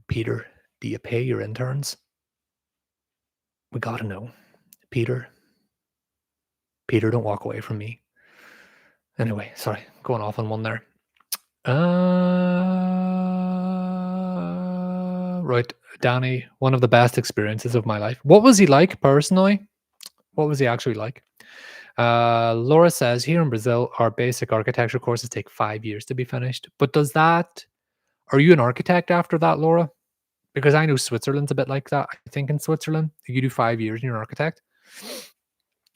Peter, do you pay your interns? We gotta know. Peter, Peter, don't walk away from me. Anyway, sorry, going off on one there. Right, Danny, one of the best experiences of my life. What was he like personally? What was he actually like? Laura says here in Brazil, our basic architecture courses take 5 years to be finished. But are you an architect after that, Laura? Because I know Switzerland's a bit like that. I think in Switzerland, you do 5 years and you're an architect.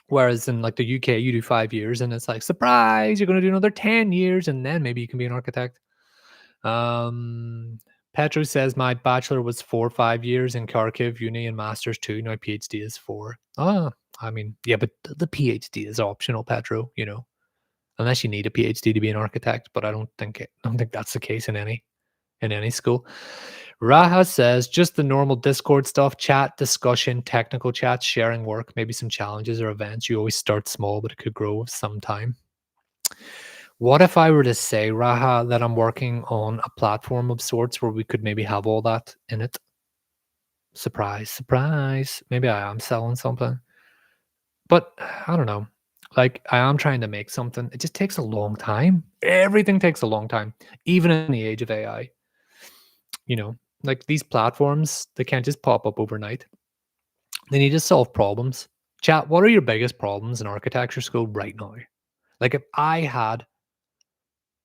Whereas in like the UK, you do 5 years and it's like, surprise, you're going to do another 10 years and then maybe you can be an architect. Petro says my bachelor was 4 or 5 years in Kharkiv uni and master's 2. Now PhD is 4. Ah, I mean, yeah, but the PhD is optional, Petro. Unless you need a PhD to be an architect. But I don't think that's the case in any school. Raha says just the normal Discord stuff, chat, discussion, technical chats, sharing work, maybe some challenges or events. You always start small, but it could grow with some time. What if I were to say, Raha, that I'm working on a platform of sorts where we could maybe have all that in it? Surprise, surprise. Maybe I am selling something. But I don't know. Like, I am trying to make something. It just takes a long time. Everything takes a long time, even in the age of AI. You know, like these platforms, they can't just pop up overnight. They need to solve problems. Chat, what are your biggest problems in architecture school right now? Like, if I had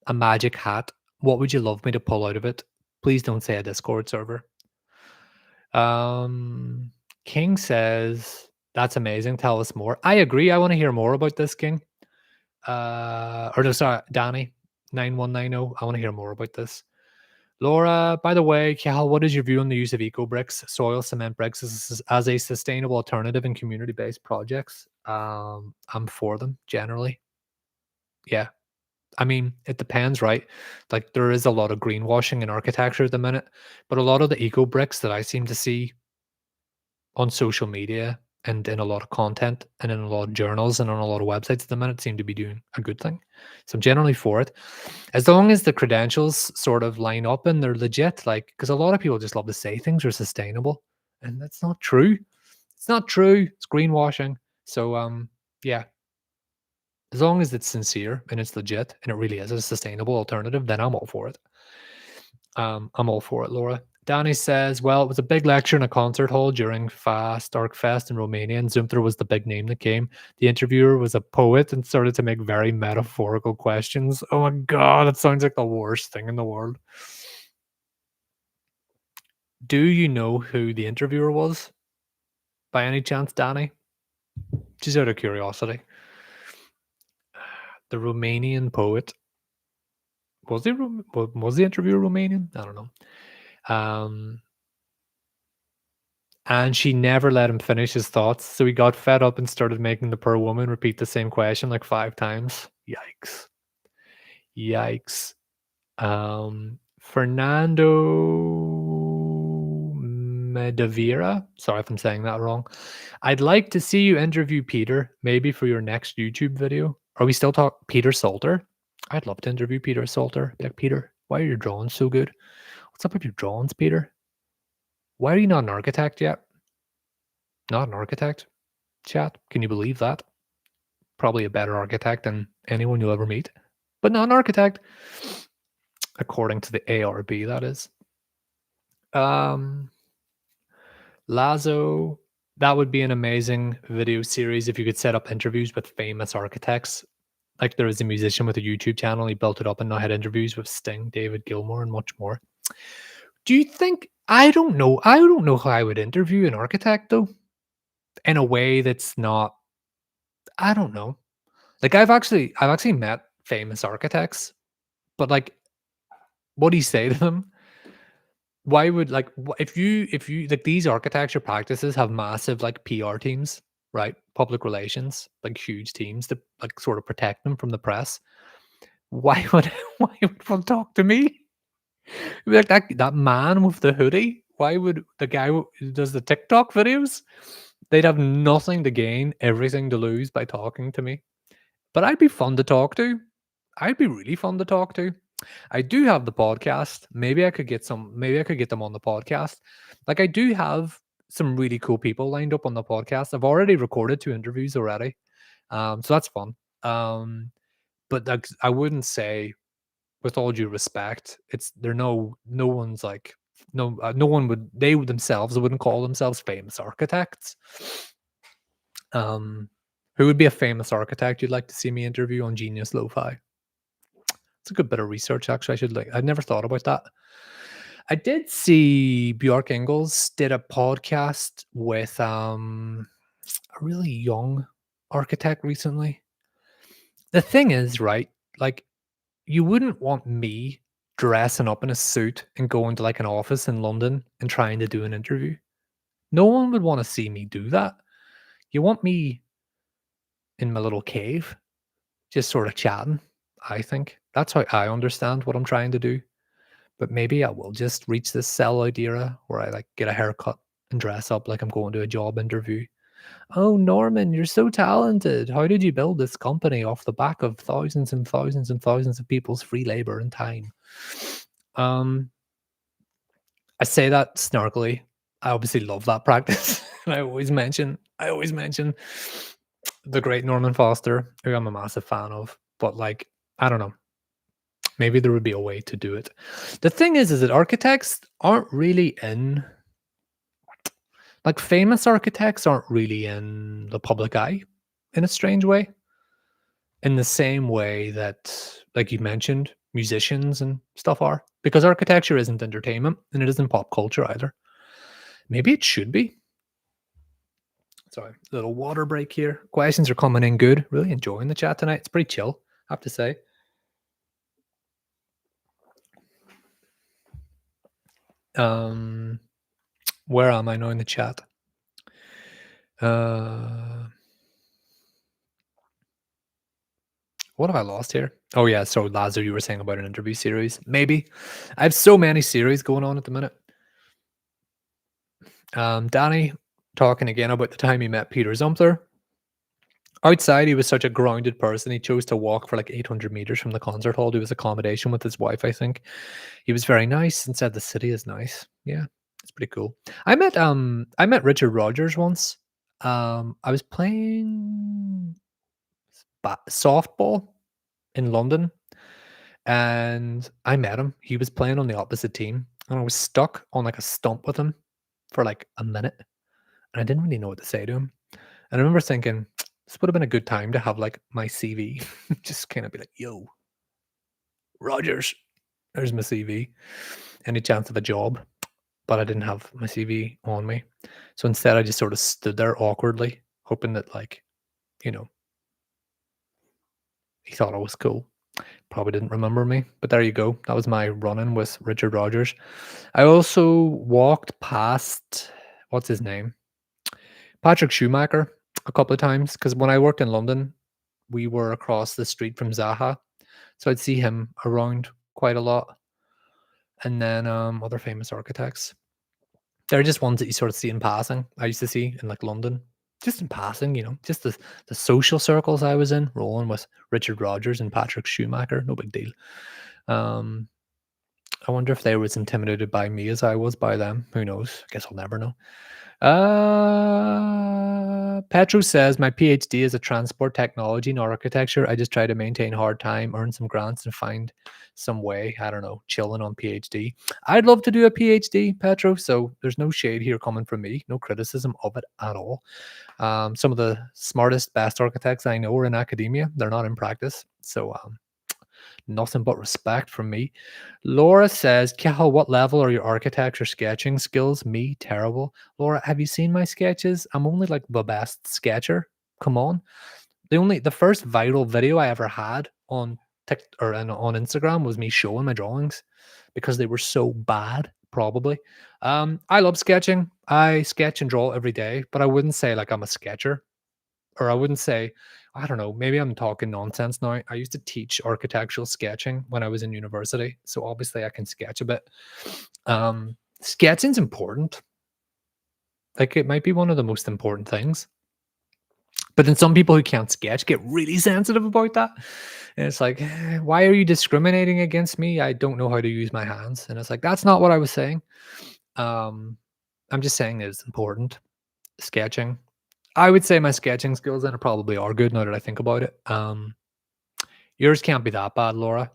a magic hat, what would you love me to pull out of it? Please don't say a Discord server. Um, King says, that's amazing. Tell us more. I agree. I want to hear more about this, King. Or no, sorry, Danny 9190. I want to hear more about this. Laura, by the way, Cal, what is your view on the use of eco bricks, soil cement bricks as a sustainable alternative in community based projects? I'm for them generally. Yeah. I mean, it depends, right? Like there is a lot of greenwashing in architecture at the minute, but a lot of the eco bricks that I seem to see on social media and in a lot of content and in a lot of journals and on a lot of websites at the minute seem to be doing a good thing. So I'm generally for it. As long as the credentials sort of line up and they're legit, like, because a lot of people just love to say things are sustainable and that's not true. It's not true. It's greenwashing. So, yeah, as long as it's sincere and it's legit and it really is a sustainable alternative, then I'm all for it. I'm all for it, Laura. Danny says, well, it was a big lecture in a concert hall during Fast Dark Fest in Romania, and Zumthor was the big name that came. The interviewer was a poet and started to make very metaphorical questions. Oh my God, it sounds like the worst thing in the world. Do you know who the interviewer was? By any chance, Danny? Just out of curiosity. The Romanian poet. Was the interviewer Romanian? I don't know. And she never let him finish his thoughts, so he got fed up and started making the poor woman repeat the same question like 5 times. Yikes. Yikes. Fernando Medavira, sorry if I'm saying that wrong. I'd like to see you interview Peter, maybe for your next YouTube video. Are we still talking Peter Salter? I'd love to interview Peter Salter. Like, Peter, why are your drawings so good? What's up with your drawings, Peter? Why are you not an architect yet? Not an architect? Chat, can you believe that? Probably a better architect than anyone you'll ever meet, but not an architect, according to the ARB, that is. Lazo, that would be an amazing video series if you could set up interviews with famous architects. Like there is a musician with a YouTube channel, he built it up and now had interviews with Sting, David Gilmour, and much more. Do you think, I don't know how I would interview an architect though, in a way that's not, I don't know. Like I've actually met famous architects, but like, what do you say to them? Why would like if you like these architecture practices have massive like PR teams, right? Public relations, like huge teams to like sort of protect them from the press. Why would why would one talk to me? Like that man with the hoodie. Why would the guy who does the TikTok videos? They'd have nothing to gain, everything to lose by talking to me. But I'd be fun to talk to. I'd be really fun to talk to. I do have the podcast. Maybe I could get them on the podcast. Like I do have some really cool people lined up on the podcast. I've already recorded 2 interviews already. So that's fun. But like I wouldn't say, with all due respect, they're no one's like no one would, they themselves wouldn't call themselves famous architects. Who would be a famous architect you'd like to see me interview on Genius Lo-Fi? It's a good bit of research, actually. I'd never thought about that. I did see Bjork Ingels did a podcast with a really young architect recently. The thing is, right? Like, you wouldn't want me dressing up in a suit and going to like an office in London and trying to do an interview. No one would want to see me do that. You want me in my little cave, just sort of chatting, I think. That's how I understand what I'm trying to do. But maybe I will just reach this sellout era where I like get a haircut and dress up like I'm going to a job interview. Oh, Norman, you're so talented. How did you build this company off the back of thousands and thousands and thousands of people's free labor and time? Um, I say that snarkily. I obviously love that practice. And I always mention the great Norman Foster, who I'm a massive fan of. But like, I don't know. Maybe there would be a way to do it. The thing is that architects aren't really in, like famous architects aren't really in the public eye in a strange way. In the same way that, like you mentioned, musicians and stuff are. Because architecture isn't entertainment and it isn't pop culture either. Maybe it should be. Sorry, little water break here. Questions are coming in good. Really enjoying the chat tonight. It's pretty chill, I have to say. Where am I now in the chat? What have I lost here? Oh yeah, so Lazo, you were saying about an interview series. Maybe. I have so many series going on at the minute. Danny talking again about the time he met Peter Zumthor. Outside, he was such a grounded person. He chose to walk for like 800 meters from the concert hall to his accommodation with his wife, I think. He was very nice and said the city is nice. Yeah, it's pretty cool. I met Richard Rogers once. I was playing softball in London and I met him. He was playing on the opposite team and I was stuck on like a stump with him for like a minute, and I didn't really know what to say to him. And I remember thinking, this would have been a good time to have like my CV, just kind of be like, "Yo, Rogers, there's my CV. Any chance of a job?" But I didn't have my CV on me, so instead I just sort of stood there awkwardly, hoping that like you know he thought I was cool. Probably didn't remember me, but there you go. That was my run-in with Richard Rogers. I also walked past what's his name? Patrick Schumacher a couple of times because when I worked in London, we were across the street from Zaha, so I'd see him around quite a lot. And then other famous architects. They're just ones that you sort of see in passing. I used to see in like London, just in passing, just the social circles I was in, rolling with Richard Rogers and Patrick Schumacher. No big deal. Um, I wonder if they were as intimidated by me as I was by them. Who knows? I guess I'll never know. Petro says my PhD is a transport technology and architecture. I just try to maintain hard time, earn some grants, and find some way. I don't know, chilling on PhD. I'd love to do a PhD, Petro. So there's no shade here coming from me, no criticism of it at all. Some of the smartest, best architects I know are in academia. They're not in practice. So nothing but respect from me. Laura says, Cal, what level are your architecture sketching skills? Me, terrible. Laura, have you seen my sketches? I'm only like the best sketcher. Come on. The first viral video I ever had on on Instagram was me showing my drawings because they were so bad, probably. I love sketching. I sketch and draw every day, but I wouldn't say like I'm a sketcher, or I wouldn't say, I don't know, maybe I'm talking nonsense now. I used to teach architectural sketching when I was in university, so obviously I can sketch a bit. Sketching's important. Like it might be one of the most important things. But then some people who can't sketch get really sensitive about that. And it's like, why are you discriminating against me? I don't know how to use my hands. And it's like, that's not what I was saying. Um, I'm just saying that it's important. Sketching. I would say my sketching skills then probably are good now that I think about it. Yours can't be that bad, Laura.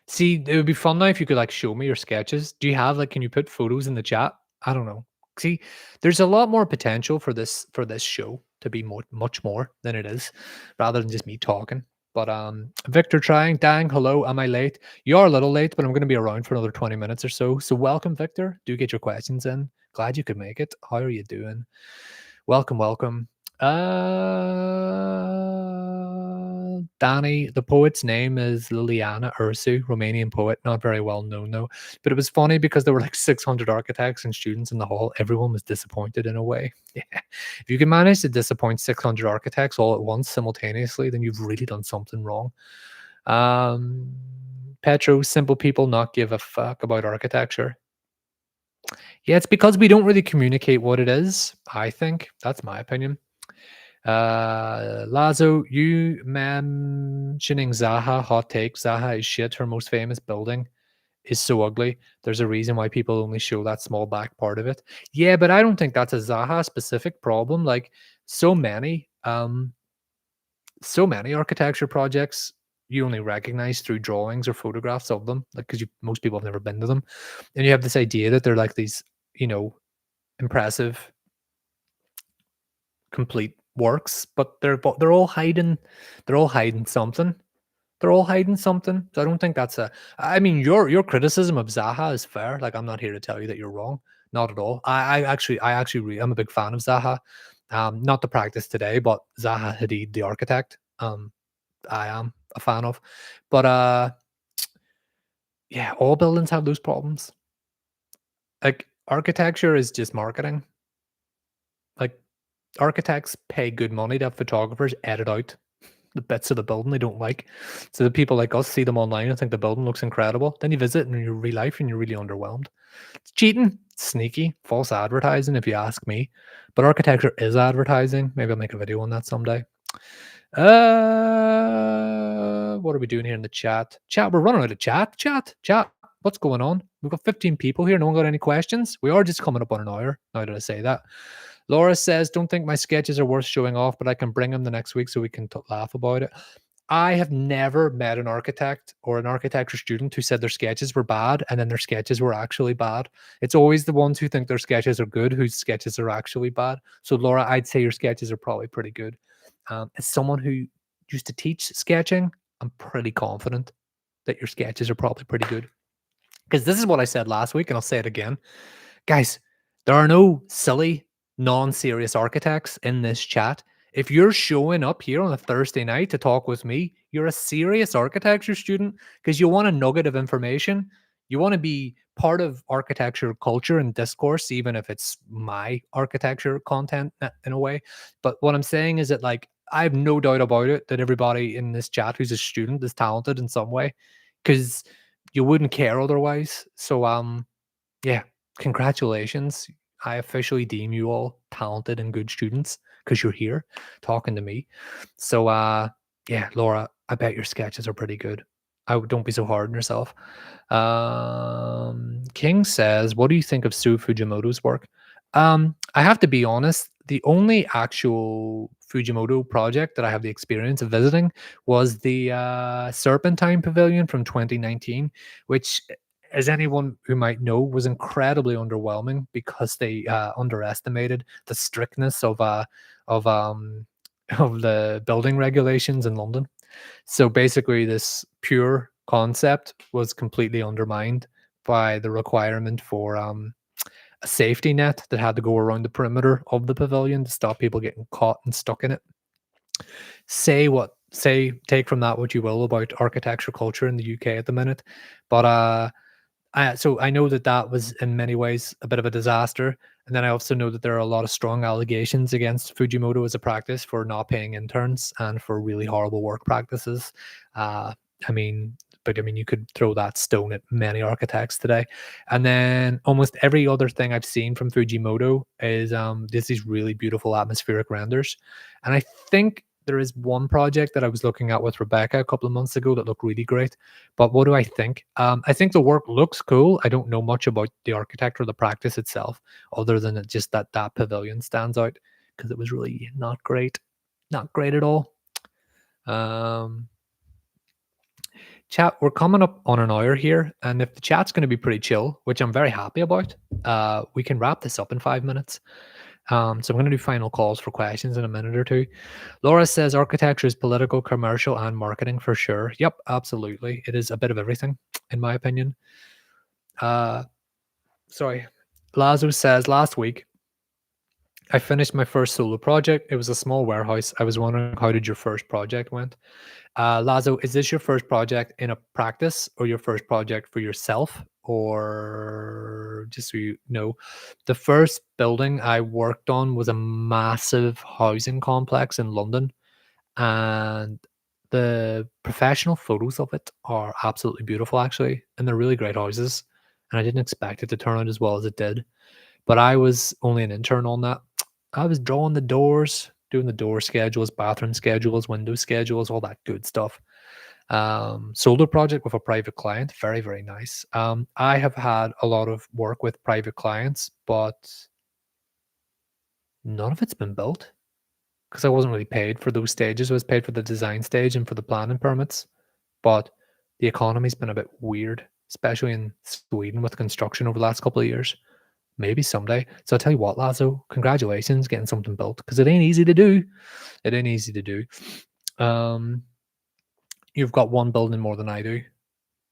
See, it would be fun now if you could like show me your sketches. Do you have like can you put photos in the chat? I don't know. See, there's a lot more potential for this show to be much more than it is, rather than just me talking. But Victor trying, dang, hello, am I late? You are a little late, but I'm gonna be around for another 20 minutes or so. So welcome, Victor. Do get your questions in. Glad you could make it. How are you doing? Welcome, welcome. Danny, the poet's name is Liliana Ursu, Romanian poet, not very well known though. But it was funny because there were like 600 architects and students in the hall. Everyone was disappointed in a way. Yeah. If you can manage to disappoint 600 architects all at once simultaneously, then you've really done something wrong. Petro, simple people not give a fuck about architecture. Yeah, it's because we don't really communicate what it is, I think. That's my opinion. Lazo, you mentioning Zaha, hot take. Zaha is shit. Her most famous building is so ugly. There's a reason why people only show that small back part of it. Yeah, but I don't think that's a Zaha specific problem. Like so many architecture projects you only recognize through drawings or photographs of them, like because most people have never been to them, and you have this idea that they're like these, impressive, complete works, but they're all hiding, something. They're all hiding something. So I don't think that's a. I mean, your criticism of Zaha is fair. Like I'm not here to tell you that you're wrong. Not at all. I'm a big fan of Zaha. Not the practice today, but Zaha Hadid, the architect. I am a fan of. But yeah, all buildings have those problems. Like architecture is just marketing. Like architects pay good money to have photographers edit out the bits of the building they don't like. So the people like us see them online and think the building looks incredible. Then you visit in your real life and you're really underwhelmed. It's cheating, sneaky, false advertising, if you ask me. But architecture is advertising. Maybe I'll make a video on that someday. What are we doing here in the chat? Chat, we're running out of chat. Chat. What's going on? We've got 15 people here. No one got any questions. We are just coming up on an hour. Now that I say that. Laura says, don't think my sketches are worth showing off, but I can bring them the next week so we can laugh about it. I have never met an architect or an architecture student who said their sketches were bad and then their sketches were actually bad. It's always the ones who think their sketches are good whose sketches are actually bad. So, Laura, I'd say your sketches are probably pretty good. As someone who used to teach sketching, I'm pretty confident that your sketches are probably pretty good. Because this is what I said last week, and I'll say it again. Guys, there are no silly, non-serious architects in this chat. If you're showing up here on a Thursday night to talk with me, you're a serious architecture student because you want a nugget of information. You want to be part of architecture culture and discourse, even if it's my architecture content in a way. But what I'm saying is that, like, I have no doubt about it that everybody in this chat who's a student is talented in some way because you wouldn't care otherwise. So, yeah, congratulations. I officially deem you all talented and good students because you're here talking to me. So, yeah, Laura, I bet your sketches are pretty good. Don't be so hard on yourself. King says, "What do you think of Sue Fujimoto's work?" I have to be honest. The only actual Fujimoto project that I have the experience of visiting was the Serpentine Pavilion from 2019, which, as anyone who might know, was incredibly underwhelming because they underestimated the strictness of um of the building regulations in London. So basically, this pure concept was completely undermined by the requirement for a safety net that had to go around the perimeter of the pavilion to stop people getting caught and stuck in it. Take from that what you will about architecture culture in the UK at the minute, but so I know that that was in many ways a bit of a disaster, and then I also know that there are a lot of strong allegations against Fujimoto as a practice for not paying interns and for really horrible work practices. Uh, I mean, but I mean, you could throw that stone at many architects today. And then almost every other thing I've seen from Fujimoto is there's these really beautiful atmospheric renders, and I think there is one project that I was looking at with Rebecca a couple of months ago that looked really great. But what do I think? I think the work looks cool. I don't know much about the architect or the practice itself, other than it just that pavilion stands out because it was really not great at all. Um, Chat, we're coming up on an hour here, and if the chat's going to be pretty chill, which I'm very happy about, we can wrap this up in 5 minutes. So I'm going to do final calls for questions in a minute or two. Laura says architecture is political, commercial, and marketing for sure. Yep, absolutely. It is a bit of everything, in my opinion. Uh, sorry. Lazo says last week I finished my first solo project. It was a small warehouse. I was wondering, how did your first project went? Lazo, is this your first project in a practice or your first project for yourself? Or just so you know, the first building I worked on was a massive housing complex in London, and the professional photos of it are absolutely beautiful, actually, and they're really great houses. And I didn't expect it to turn out as well as it did. But I was only an intern on that. I was drawing the doors, doing the door schedules, bathroom schedules, window schedules, all that good stuff. Solo project with a private client, very, very nice. I have had a lot of work with private clients, but none of it's been built because I wasn't really paid for those stages. I was paid for the design stage and for the planning permits, but the economy's been a bit weird, especially in Sweden with construction over the last couple of years. Maybe someday. So I'll tell you what, Lazo, congratulations getting something built because it ain't easy to do. It ain't easy to do. Um, you've got one building more than I do,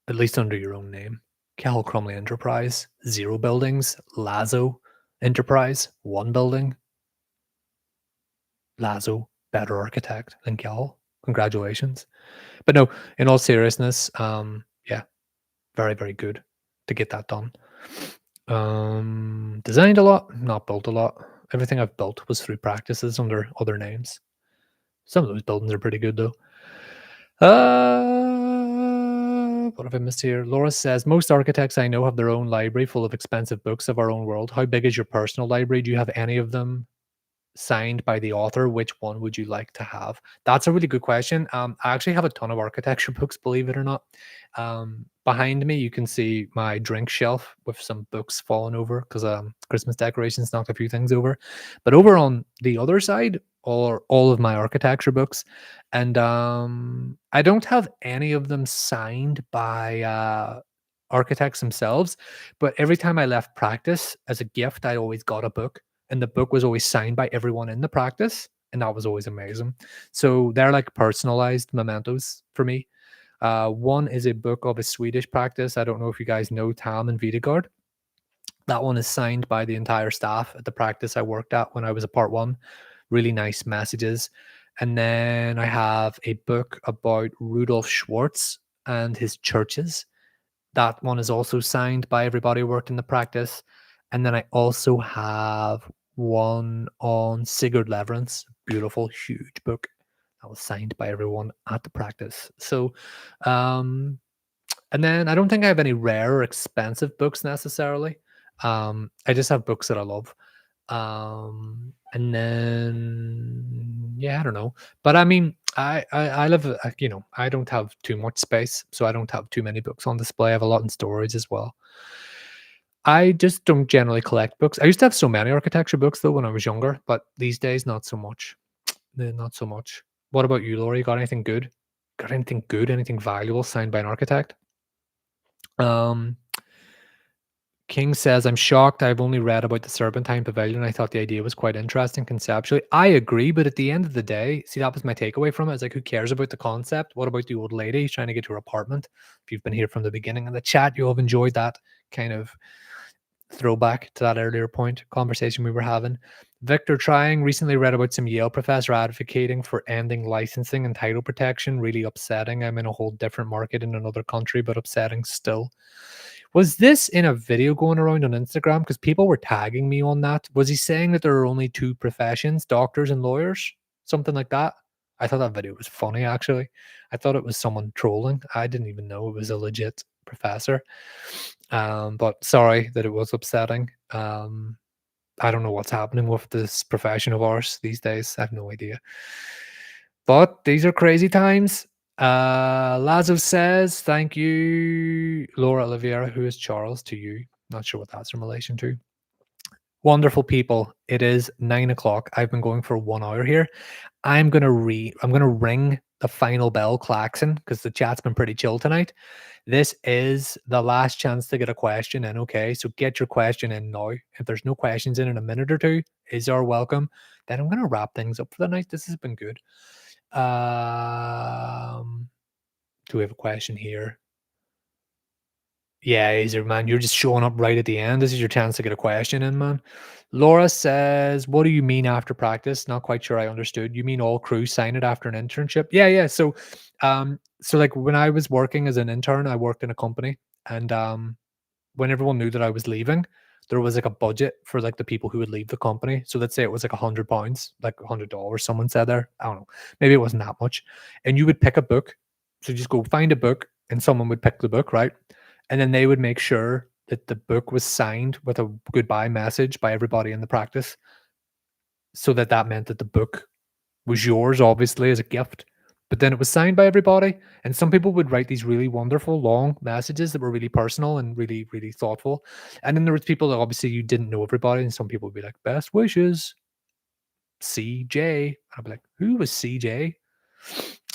at least under your own name. Cal Crumley Enterprise, 0 buildings. Lazo Enterprise, 1 building. Lazo, better architect than Cal. Congratulations. But no, in all seriousness, yeah, very, very good to get that done. Designed a lot, not built a lot. Everything I've built was through practices under other names. Some of those buildings are pretty good though. What have I missed here? Laura says most architects I know have their own library full of expensive books of our own world. How big is your personal library? Do you have any of them signed by the author? Which one would you like to have? That's a really good question. I actually have a ton of architecture books, believe it or not. Behind me, you can see my drink shelf with some books falling over because Christmas decorations knocked a few things over. But over on the other side, all of my architecture books, and I don't have any of them signed by architects themselves. But every time I left practice as a gift, I always got a book, and the book was always signed by everyone in the practice, and that was always amazing. So they're like personalized mementos for me. One is a book of a Swedish practice. I don't know if you guys know Tam and Videgard. That one is signed by the entire staff at the practice I worked at when I was a part one. Really nice messages. And then I have a book about Rudolf Schwartz and his churches. That one is also signed by everybody who worked in the practice. And then I also have one on Sigurd Leverance, beautiful, huge book that was signed by everyone at the practice. So, um, and then I don't think I have any rare or expensive books necessarily. I just have books that I love. And then yeah, I don't know. But I mean, I live, I don't have too much space, so I don't have too many books on display. I have a lot in storage as well. I just don't generally collect books. I used to have so many architecture books though when I was younger, but these days not so much. Not so much. What about you, Laura? You got anything good? Got anything good? Anything valuable signed by an architect? Um, King says, I'm shocked. I've only read about the Serpentine Pavilion. I thought the idea was quite interesting conceptually. I agree, but at the end of the day, see, that was my takeaway from it. It's like, who cares about the concept? What about the old lady trying to get to her apartment? If you've been here from the beginning of the chat, you'll have enjoyed that kind of throwback to that earlier point conversation we were having. Victor Trying recently read about some Yale professor advocating for ending licensing and title protection. Really upsetting. I'm in a whole different market in another country, but upsetting still. Was this in a video going around on Instagram? Because people were tagging me on that. Was he saying that there are only two professions, doctors and lawyers? Something like that. I thought that video was funny, actually. I thought it was someone trolling. I didn't even know it was a legit professor. But sorry that it was upsetting. I don't know what's happening with this profession of ours these days. I have no idea. But these are crazy times. Lazo says, thank you, Laura Oliveira, who is Charles to you. Not sure what that's in relation to. Wonderful people. It is 9 o'clock. I've been going for 1 hour here. I'm gonna ring the final bell klaxon because the chat's been pretty chill tonight. This is the last chance to get a question in, okay? So get your question in now. If there's no questions in a minute or two, is our welcome. Then I'm gonna wrap things up for the night. This has been good. Do we have a question here? Yeah, Azer, man, you're just showing up right at the end. This is your chance to get a question in, man. Laura says, what do you mean after practice? Not quite sure I understood. You mean all crew sign it after an internship? Yeah, yeah. So like when I was working as an intern, I worked in a company, and when everyone knew that I was leaving, there was like a budget for like the people who would leave the company. So let's say it was like £100, like $100. Someone said there, I don't know, maybe it wasn't that much, and you would pick a book. So just go find a book, and someone would pick the book, right? And then they would make sure that the book was signed with a goodbye message by everybody in the practice, so that that meant that the book was yours, obviously, as a gift. But then it was signed by everybody. And some people would write these really wonderful long messages that were really personal and really, really thoughtful. And then there was people that obviously you didn't know everybody. And some people would be like, best wishes, CJ. I'd be like, who was CJ?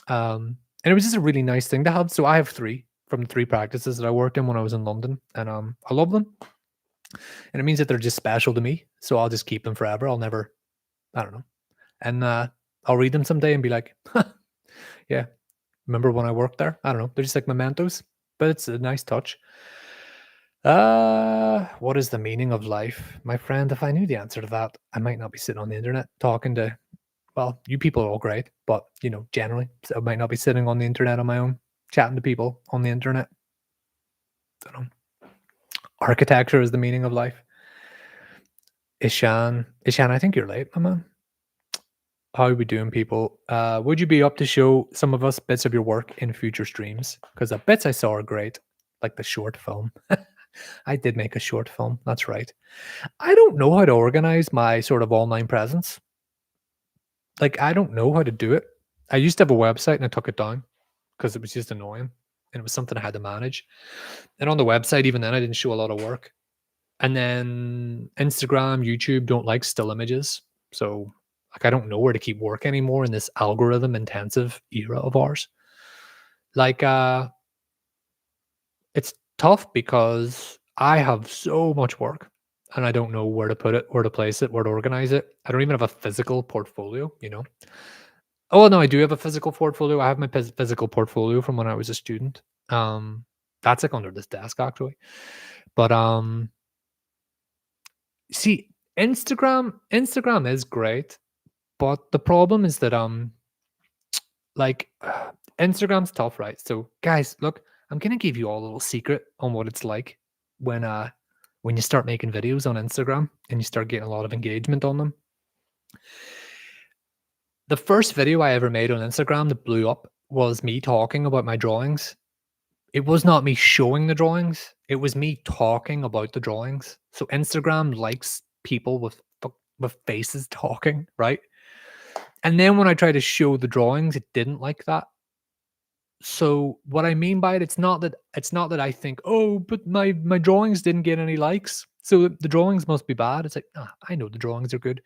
And it was just a really nice thing to have. So I have three from the three practices that I worked in when I was in London. And I love them. And it means that they're just special to me. So I'll just keep them forever. I'll never, I don't know. And I'll read them someday and be like, yeah, remember when I worked there? I don't know. They're just like mementos, but it's a nice touch. What is the meaning of life? My friend, if I knew the answer to that, I might not be sitting on the internet talking to, well, you people are all great, but generally, so I might not be sitting on the internet on my own, chatting to people on the internet. I don't know. Architecture is the meaning of life. Ishan, I think you're late, my man. How are we doing, people? Would you be up to show some of us bits of your work in future streams? Because the bits I saw are great, like the short film. I did make a short film. That's right. I don't know how to organize my sort of online presence. Like, I don't know how to do it. I used to have a website and I took it down because it was just annoying and it was something I had to manage. And on the website, even then, I didn't show a lot of work. And then Instagram, YouTube don't like still images. So Like, I don't know where to keep work anymore in this algorithm intensive era of ours. Like, it's tough because I have so much work and I don't know where to put it, where to place it, where to organize it. I don't even have a physical portfolio, you know? Oh, no, I do have a physical portfolio. I have my physical portfolio from when I was a student. Um, that's like under this desk actually. But see, Instagram is great, but the problem is that like Instagram's tough, right? So guys, look, I'm gonna give you all a little secret on what it's like when uh when you start making videos on Instagram and you start getting a lot of engagement on them. The first video I ever made on Instagram that blew up was me talking about my drawings. It was not me showing the drawings, it was me talking about the drawings. So Instagram likes people with faces talking, right? And then when I try to show the drawings, it didn't like that. So what I mean by it, it's not that I think, oh, but my drawings didn't get any likes, so the drawings must be bad. It's like, I know the drawings are good.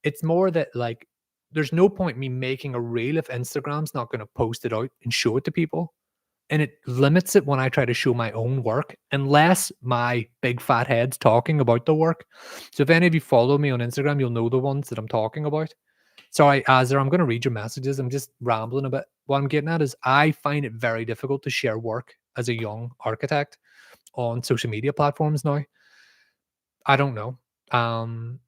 It's more that like there's no point me making a reel if Instagram's not going to post it out and show it to people. And it limits it when I try to show my own work, unless my big fat head's talking about the work. So if any of you follow me on Instagram, you'll know the ones that I'm talking about. Sorry, Azar, I'm going to read your messages. I'm just rambling a bit. What I'm getting at is I find it very difficult to share work as a young architect on social media platforms now. I don't know. Um,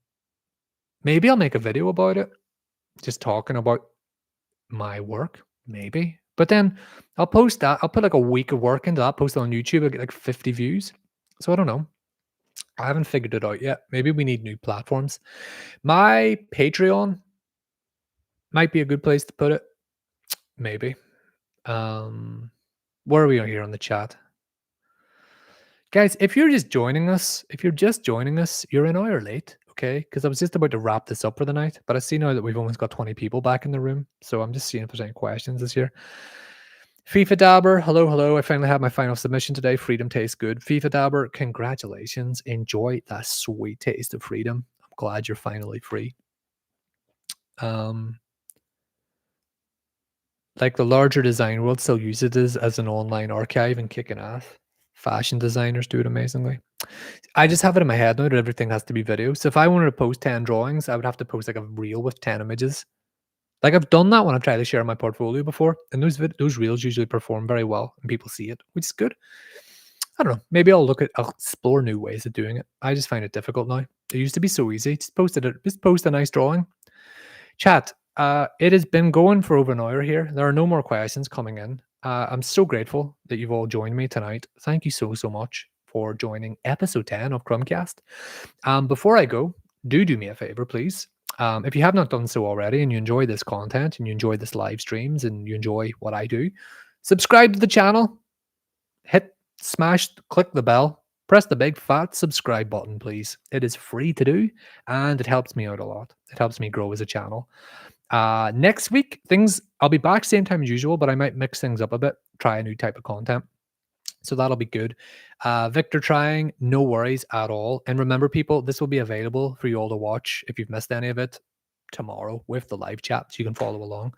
Maybe I'll make a video about it, just talking about my work, maybe. But then I'll post that. I'll put like a week of work into that, post it on YouTube, I get like 50 views. So I don't know. I haven't figured it out yet. Maybe we need new platforms. My Patreon might be a good place to put it. Maybe. Um, where are we on here on the chat? Guys, if you're just joining us, you're an hour late, okay? Because I was just about to wrap this up for the night, but I see now that we've almost got 20 people back in the room. So I'm just seeing if there's any questions this year. FIFA Dabber, hello, hello. I finally had my final submission today. Freedom tastes good. FIFA Dabber, congratulations. Enjoy that sweet taste of freedom. I'm glad you're finally free. Like the larger design world still uses it as an online archive and kicking ass. Fashion designers do it amazingly. I just have it in my head now that everything has to be video. So if I wanted to post 10 drawings, I would have to post like a reel with 10 images. Like I've done that when I've tried to share my portfolio before, and those reels usually perform very well and people see it, which is good. I don't know. Maybe I'll explore new ways of doing it. I just find it difficult now. It used to be so easy. Just post a nice drawing. Chat, it has been going for over an hour here. There are no more questions coming in. I'm so grateful that you've all joined me tonight. Thank you so, so much for joining episode 10 of CRUMCAST. Before I go, do me a favor, please. If you have not done so already and you enjoy this content and you enjoy this live streams and you enjoy what I do, subscribe to the channel, click the bell, press the big fat subscribe button, please. It is free to do and it helps me out a lot. It helps me grow as a channel. Next week, I'll be back same time as usual, but I might mix things up a bit, try a new type of content. So that'll be good. Victor trying, no worries at all. And remember, people, this will be available for you all to watch if you've missed any of it tomorrow with the live chat, so you can follow along.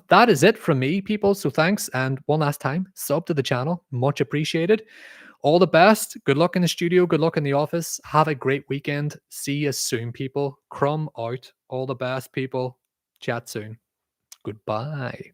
That is it from me, people. So thanks. And one last time, sub to the channel. Much appreciated. All the best. Good luck in the studio. Good luck in the office. Have a great weekend. See you soon, people. Crumb out. All the best, people. Chat soon. Goodbye.